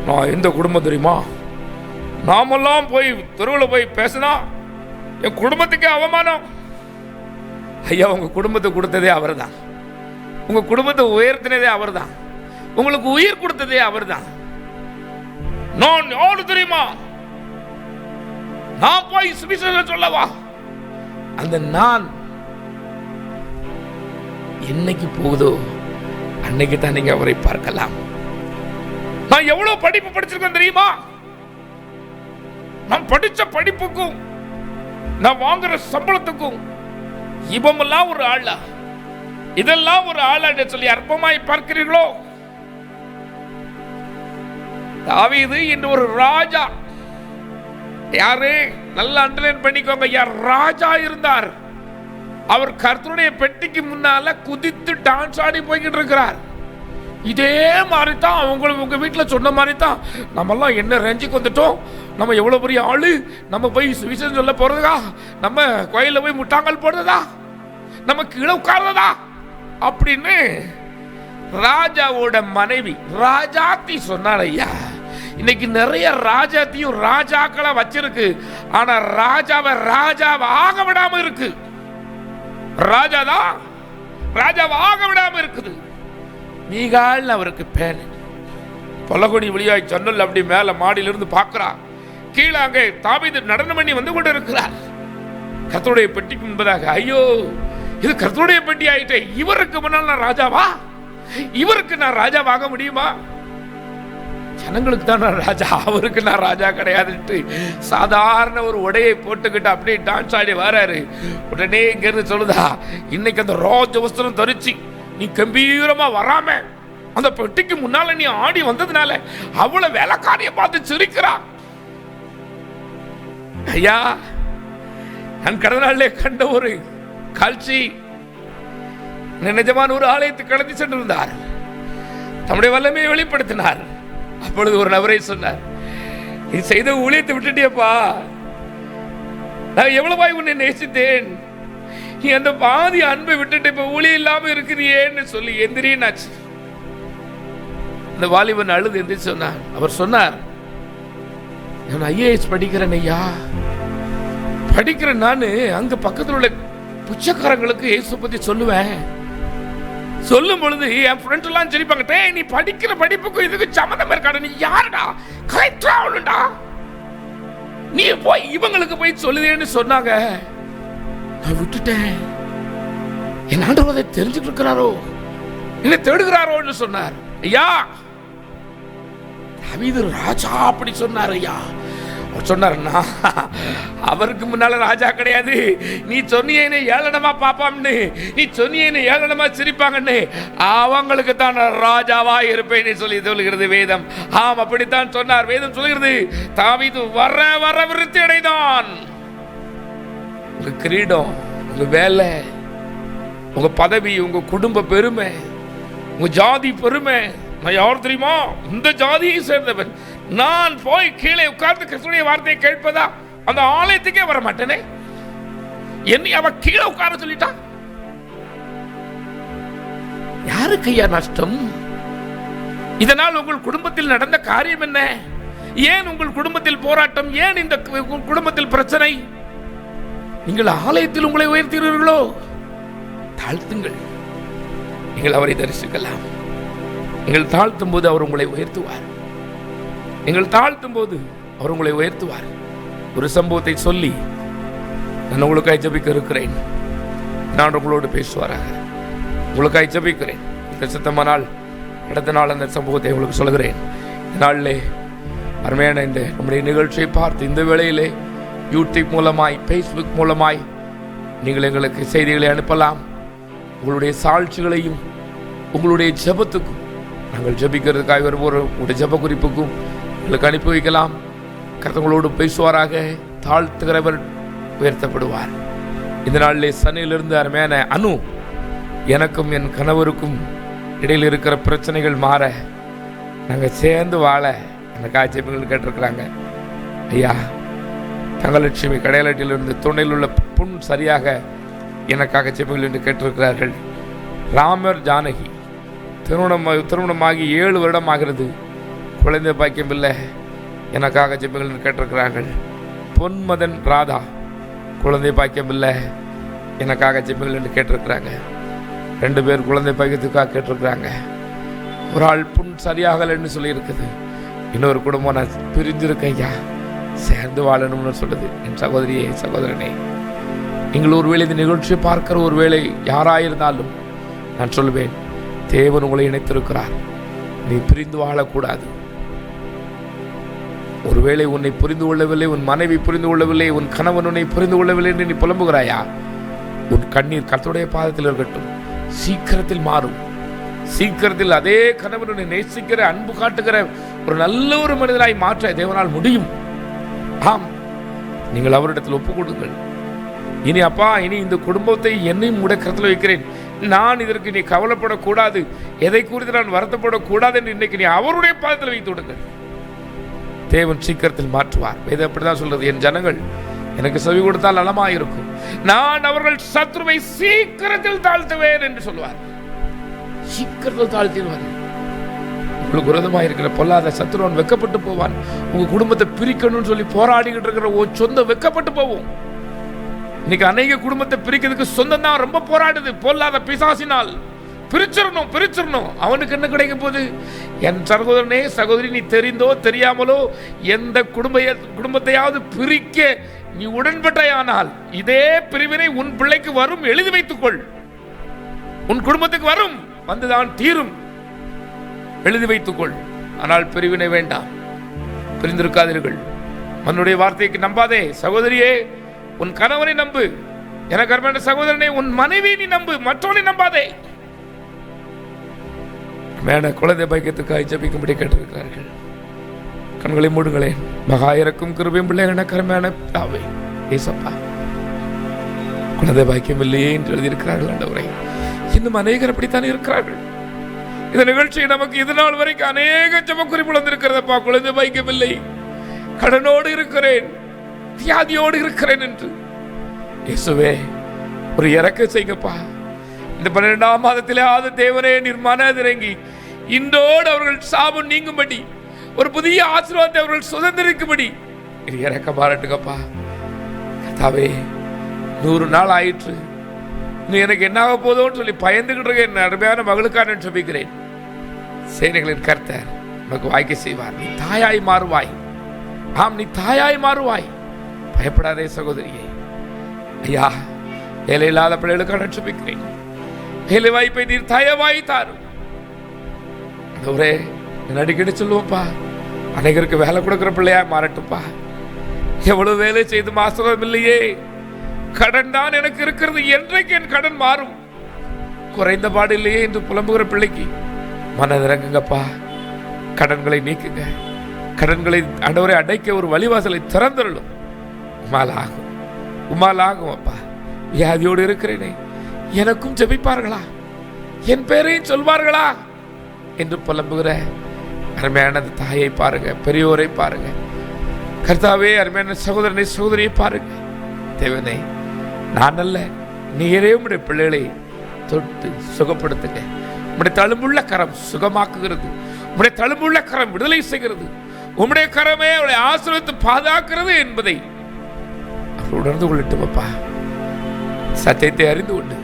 நான் எந்த குடும்பம் தெரியுமா? நாமெல்லாம் போய் தெருவில் போய் பேசினா என் குடும்பத்துக்கே அவமானம். ஐயா, உங்க குடும்பத்தை கொடுத்ததே அவர் தான். உங்க குடும்பத்தை உயர்த்தினதே அவர் தான். உங்களுக்கு உயிர் கொடுத்ததே அவர் தான். நான் யாரு தெரியுமா? நான் போய் சுவிசேஷம் சொல்லவா? அந்த நான் என்னைக்கு போகுதோ அன்னைக்கு தான் நீங்க அவரை பார்க்கலாம். நான் எவ்வளவு படிப்பு படிச்சிருக்கேன் தெரியுமா? நான் படிச்ச படிப்புக்கும் நான் வாங்குற சம்பளத்துக்கும் இவமெல்லாம் ஒரு ஆளா, இதெல்லாம் ஒரு ஆளா சொல்லி அற்பமாய் பார்க்கிறீர்களோ? தாவீது என்று ஒரு ராஜா, யாரு நல்லா அண்டர்லைன் பண்ணிக்கோங்க, யார் ராஜா இருந்தார். அவர் கர்த்தருடைய பெட்டிக்கு முன்னால குதித்து டான்ஸ் ஆடி போய்கிட்டு இருக்கிறார். இதே மாதிரி தான் அவங்களுக்கு உங்க வீட்டில் சொன்ன மாதிரி தான் நம்மெல்லாம் என்ன ரேஞ்சுக்கு வந்துட்டோம், நம்ம எவ்வளவு பெரிய ஆளு, நம்ம போய் சுவிசேஷம் சொல்ல போறதா, நம்ம கோயில போய் முட்டாங்கல் போடுறதா, நம்ம கீழே உட்கார்றதா அப்படின்னு ராஜாவோட மனைவி ராஜாத்தி சொன்னார். ஐயா, இன்னைக்கு நிறைய ராஜாத்தியும் ராஜாக்களை வச்சிருக்கு, ஆனா ராஜாவை ஆக விடாம இருக்கு. ராஜாதான் ராஜாவை ஆக விடாம இருக்குது. மீகால் அவருக்கு பேரு. பொலகுடி வழியாய் சொன்னல் அப்படி மேல மாடியிலிருந்து பார்க்கிறார். கீழே அங்கே தாவீது நடனம் பண்ணி வந்து கொண்டு இருக்கிறார். கர்த்தருடைய பெட்டிக்கு முன்பதாக, ஐயோ இது கர்த்தருடைய பெட்டி ஆயிட்டே, இவருக்கு முன்னால் நான் ராஜாவா? இவருக்கு நான் ராஜாவாக முடியுமா? ஜனங்களுக்கு தான் நான் ராஜா, அவருக்கு நான் ராஜா கிடையாதுன்ட்டு சாதாரண ஒரு உடையை போட்டுக்கிட்டு அப்படியே டான்ஸ் ஆடி வராரு. உடனே இங்க இருந்து சொல்லுதா, இன்னைக்கு அந்த ராஜ வஸ்திரம் தரிச்சு நீ கம்பீரமா வராம அந்த பெட்டிக்கு முன்னால நீ ஆடி வந்ததுனால அவ்வளவு வேலைக்காரிய பார்த்து சிரிக்கிறா. ஐயா, நான் கடந்த நாளிலே கண்ட ஒரு காட்சி, நிஜமான ஒரு ஆலயத்துக்கு கடத்தி சென்றிருந்தார். தம்முடைய வல்லமையை வெளிப்படுத்தினார். அப்பொழுது ஒரு நபரை சொன்னார், நீ செய்த ஊழியத்தை விட்டுட்டியப்பா, நான் எவ்வளவாய் உன்னை நேசித்தேன், நீ அந்த பாதி அன்பை விட்டுட்டு இப்ப ஊழியம் இல்லாம இருக்கிறியேன்னு சொல்லி எந்திரினாச்சு. இந்த வாலிபன் அழுது எந்திரிச்சு சொன்னார். அவர் சொன்னார், நான் IAS படிக்கிறேன் ஐயா, படிக்கிறேன். நானு அங்க பக்கத்தில் உள்ள புச்சக்காரங்களுக்கு இயேசு பத்தி சொல்லுவேன். சொல்லும் பொழுது என் ஃப்ரெண்ட் எல்லாம் சிரிப்பாங்க, டேய் நீ படிக்கிற படிப்புக்கும் இதுக்கு சம்மந்தம் இருக்காடா, நீ யாருடா, கரெக்டா அவளுடா, நீ போய் இவங்களுக்கு போய் சொல்லுதேன்னு சொன்னாங்க. நான் விட்டுட்டேன். என் ஆண்டவரை தெரிஞ்சுட்டு இருக்கிறாரோ, என்ன தேடுகிறாரோன்னு சொன்னார். ஐயா, தாவீது ராஜா அப்படி சொன்னார். ஐயா, அவர் சொன்னார்னா அவருக்கு முன்னால ராஜா கிடையாது, நீ சொன்னியே ஏளனமா பாப்பான்னு, நீ சொன்னியே ஏளனமா சிரிப்பாங்கன்னு, அவங்களுக்கு தான் ராஜாவா இருப்பேன்னு சொல்லி சொல்லுகிறது வேதம். ஆம், அப்படித்தான் சொன்னார். வேதம் சொல்லுகிறது, தாவீது வர வர விருத்தி அடைந்தான். உங்க கிரீடம், உங்க வேலை, உங்க பதவி, உங்க குடும்ப பெருமை, உங்க ஜாதி பெருமை, நான் யார் தெரியுமா, இந்த ஜாதியை சேர்ந்தவன், நான் போய் கீழே உட்கார்ந்து கிறிஸ்துடைய வார்த்தையை கேட்பதா அந்த ஆலயத்துக்கே வர மாட்டேனே. என்னை அவ கீழே உட்கார சொல்லிட்டா. யாருக்கு ஐயா நஷ்டம்? இதனால் உங்கள் குடும்பத்தில் நடந்த காரியம் என்ன? ஏன் உங்கள் குடும்பத்தில் போராட்டம்? ஏன் இந்த குடும்பத்தில் பிரச்சனை? நீங்கள் ஆலயத்தில் உங்களை உயர்த்தீர்களோ? தாழ்த்துங்கள், நீங்கள் அவரை தரிசிக்கலாம். நீங்கள் தாழ்த்தும் போது அவர் உங்களை உயர்த்துவார். நீங்கள் தாழ்த்தும் போது அவர் உங்களை உயர்த்துவார். ஒரு சம்பவத்தை சொல்லி நான் உங்களுக்காய் ஜெபிக்க இருக்கிறேன். நான் உங்களோடு பேசுவாராக. உங்களுக்காய் ஜெபிக்கிறேன். இந்த சித்தமானால் அடுத்த நாள் அந்த சம்பவத்தை உங்களுக்கு சொல்கிறேன். நாளிலே அருமையான இந்த நம்முடைய நிகழ்ச்சியை பார்த்து இந்த வேளையிலே யூடியூப் மூலமாய், ஃபேஸ்புக் மூலமாய் நீங்கள் எங்களுக்கு செய்திகளை அனுப்பலாம். உங்களுடைய சாட்சிகளையும் உங்களுடைய ஜெபத்துக்கும் நாங்கள் ஜெபிக்கிறதுக்காக வருவோம். உங்களுடைய ஜெப குறிப்புக்கும் எங்களுக்கு அனுப்பி வைக்கலாம். கர்த்தங்களோடு பேசுவாராக. தாழ்த்துகிறவர் உயர்த்தப்படுவார். இந்த நாளிலே சனியிலிருந்து அருமையான அனு, எனக்கும் என் கணவருக்கும் இடையில் இருக்கிற பிரச்சனைகள் மாற நாங்கள் சேர்ந்து வாழ அந்த காட்சிகள் கேட்டிருக்கிறாங்க. ஐயா, தங்கலட்சுமி கடையாளட்டிலிருந்து தொண்டையில் உள்ள புண் சரியாக எனக்காக செப்புகள் என்று கேட்டிருக்கிறார்கள். ராமர் ஜானகி திருமணமாகி 7 வருடம் ஆகிறது. குழந்தை பாக்கியம் இல்லை, எனக்காக செப்புகள் என்று கேட்டிருக்கிறார்கள். பொன்மதன் ராதா, குழந்தை பாக்கியம் இல்லை, எனக்காக செப்புகள் என்று கேட்டிருக்கிறாங்க. 2 பேர் குழந்தை பாக்கியத்துக்காக கேட்டிருக்கிறாங்க. ஒரு ஆள் புண் சரியாகலைன்னு சொல்லி இருக்குது. இன்னொரு குடும்பம் நான் பிரிஞ்சிருக்கேன் ஐயா, சேர்ந்து வாழணும்னு சொல்லுது. என் சகோதரியே, சகோதரனே, நீங்கள் ஒருவேளை இந்த நிகழ்ச்சியை பார்க்கிற ஒருவேளை யாராயிருந்தாலும் நான் சொல்லுவேன், தேவன் உங்களை இணைத்திருக்கிறார். நீ பிரிந்து வாழக்கூடாது. ஒருவேளை உன்னை புரிந்து கொள்ளவில்லை, உன் மனைவி புரிந்து கொள்ளவில்லை, உன் கணவன் உன்னை புரிந்து கொள்ளவில்லை என்று நீ புலம்புகிறாயா? உன் கண்ணீர் கர்த்தருடைய பாதத்தில் இருக்கட்டும். சீக்கிரத்தில் மாறும். சீக்கிரத்தில் அதே கணவனை நேசிக்கிற, அன்பு காட்டுகிற ஒரு நல்ல ஒரு மனிதனாய் மாற்ற தேவனால் முடியும். ஆம், நீங்கள் அவரிடத்தில் ஒப்புக் கொடுங்கள். இனி அப்பா, இனி இந்த குடும்பத்தை என்னையும் முடக்கத்தில் வைக்கிறேன். நான் இதற்கு நீ கவலைப்படக்கூடாது, எதை குறித்து நான் வருத்தப்படக்கூடாது என்று இன்னைக்கு நீ அவருடைய பாதத்தில் வைத்து விடுங்கள். தேவன் சீக்கிரத்தில் மாற்றுவார். வேதம் அப்படிதான் சொல்றது, என் ஜனங்கள் எனக்கு செவி கொடுத்தால் நலமாயிருக்கும், நான் அவர்கள் சத்ருவை சீக்கிரத்தில் தாழ்த்துவேன் என்று சொல்வார். சீக்கிரத்தில் தாழ்த்திடுவார். உங்களுக்கு விரோதமாக இருக்கிற பொல்லாத சத்ருவன் வெக்கப்பட்டு போவான். உங்க குடும்பத்தை பிரிக்கணும்னு சொல்லி போராடிக்கிட்டு இருக்கிற சொந்த வெக்கப்பட்டு போவோம். இன்னைக்கு அநேக குடும்பத்தை பிரிக்கிறதுக்கு சொந்தம் தான் ரொம்ப போராடுது. பொல்லாத பிசாசினால் பிரிச்சிடணும். அவனுக்கு என்ன கிடைக்க போகுது? என் சகோதரனே, சகோதரி, நீ தெரிந்தோ தெரியாமலோ எந்த குடும்பத்தையாவது பிரிக்க நீ உடன்பட்டாயானால் இதே பிரிவினை உன் பிள்ளைக்கு வரும். எழுதி வைத்துக்கொள். உன் குடும்பத்துக்கு வரும், வந்துதான் தீரும். எழுதி வைத்துக்கொள். ஆனால் பிரிவினை வேண்டாம். பிரிந்திருக்காதீர்கள். மன்னுடைய வார்த்தைக்கு நம்பாதே. சகோதரியே, உன் கணவனை நம்பு. எனக்கு அருமையான சகோதரனே, உன் மனைவி நீ நம்பு, மற்றவனை நம்பாதே. மேட குழந்தை பாக்கியத்துக்காக ஜெபிக்கும்படி கேட்டிருக்கிறார்கள். கண்களை மூடுங்களேன். மகா இறக்கும் கிருபையும் பிள்ளைகள் கருமையான பிதாவே, ஏசப்பா, குழந்தை பாக்கியம் இல்லையே என்று எழுதியிருக்கிறார்கள். ஆண்டவரே, இன்னும் அநேகர் அப்படித்தான் இருக்கிறார்கள். இந்த நிகழ்ச்சி நமக்கு இது நாள் வரைக்கும் அநேக ஜெப குறிப்புகள் வந்திருக்கிறதப்பா. குழந்தை பாக்கியம் இல்லை, கடனோடு இருக்கிறேன், வியாதியோடு இருக்கிறேன் என்று. இயேசுவே, ஒரு இறக்க செய்யப்பா. இந்த 12ஆம் மாதத்திலே தேவனே, நீர் மனதிறங்கி இன்றோடு அவர்கள் சாபம் நீங்கும்படி, ஒரு புதிய ஆசீர்வாதத்தை அவர்கள் சுதந்திரிக்கும்படி இறக்க பாராட்டுங்கப்பா. கர்த்தாவே, 100 நாள் ஆயிற்று, இன்னும் எனக்கு என்ன ஆக போதோன்னு சொல்லி பயந்துகிட்டு இருக்க என் அருமையான மகளுக்காக நான் ஜெபிக்கிறேன். சேனைகளின் கர்த்தர் உனக்கு வாய்க்க செய்வார். நீ தாயாய் மாறுவாய். ஆம், நீ தாயாய் மாறுவாய். பயப்படாதே சகோதரியே. ஐயா, வேலை இல்லாத பிள்ளைகளுக்காக நான் ஜெபிக்கிறேன். வேலை வாய்ப்பை நீர் தயவாய் தாரும். ஒரே அடிக்கடி சொல்லுவோம்ப்பா, அனைவருக்கு வேலை கொடுக்கிற பிள்ளையா மாறட்டும்ப்பா. எவ்வளவு வேலை செய்து ஆசீர்வாதம் இல்லையே, கடன் தான் எனக்கு இருக்கிறது, என்றைக்கு என் கடன் மாறும், குறைந்த பாடு இல்லையே என்று புலம்புகிற பிள்ளைக்கு மனதிறங்குங்கப்பா. கடன்களை நீக்குங்க. கடன்களை ஆண்டவரை அடைக்க ஒரு வழிவாசலை திறந்துள்ளும். உமால் ஆகும் அப்பா. வியாதியோடு இருக்கிறேனே, எனக்கும் ஜெபிப்பார்களா, என் பேரையும் சொல்வார்களா என்று புலம்புகிற அருமையான அந்த தாயை பாருங்க, பெரியோரை பாருங்க கர்த்தாவே. அருமையான சகோதரனை சகோதரியை பாருங்க. தேவனே, நான் அல்ல, நீரே உம்முடைய பிள்ளைகளை தொட்டு சுகப்படுத்துங்க. உம்முடைய தழும்புள்ள கரம் சுகமாக்குகிறது. உம்முடைய தழும்புள்ள கரம் விடுதலை செய்கிறது. உம்முடைய கரமே அவளை ஆசீர்வதித்து பாதுகாக்கிறது என்பதை அவள் உணர்ந்து கொள்ளட்டும் அப்பா. சத்தியத்தை அறிந்து கொண்டு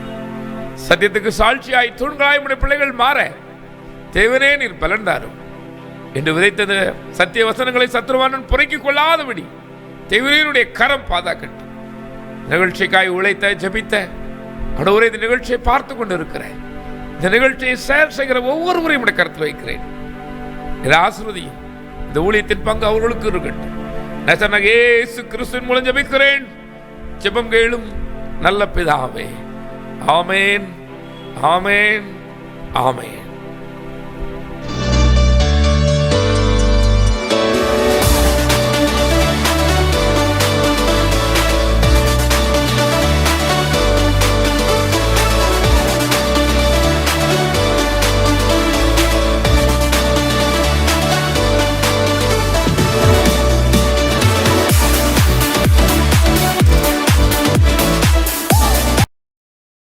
சத்தியத்துக்கு சாட்சியாய் தூண்களாய் உம்முடைய பிள்ளைகள் மாற தேவனே நீர் பலன் தாரும் என்று விதைத்தது சத்திய வசனங்களை சத்துருவானன் புரைக்கிக் கொள்ளாதபடி தேவனுடைய கரம் பாதுகாக்கட்டும். நிகழ்ச்சிக்காய் உழைத்த ஜபித்த அடவரே இந்த நிகழ்ச்சியை பார்த்து கொண்டு இருக்கிறேன். இந்த நிகழ்ச்சியை ஷேர் செய்கிற ஒவ்வொருவரையும் உடைய கருத்தில் வைக்கிறேன். இதை ஆசீர்வதியும். இந்த ஊழியத்தின் பங்கு அவர்களுக்கு இருக்கட்டும். நசனாகிய இயேசு கிறிஸ்துவின் மூலம் ஜெபிக்கிறேன். ஜெபம் கேளும் நல்ல பிதாவே. ஆமென், ஆமென், ஆமென்.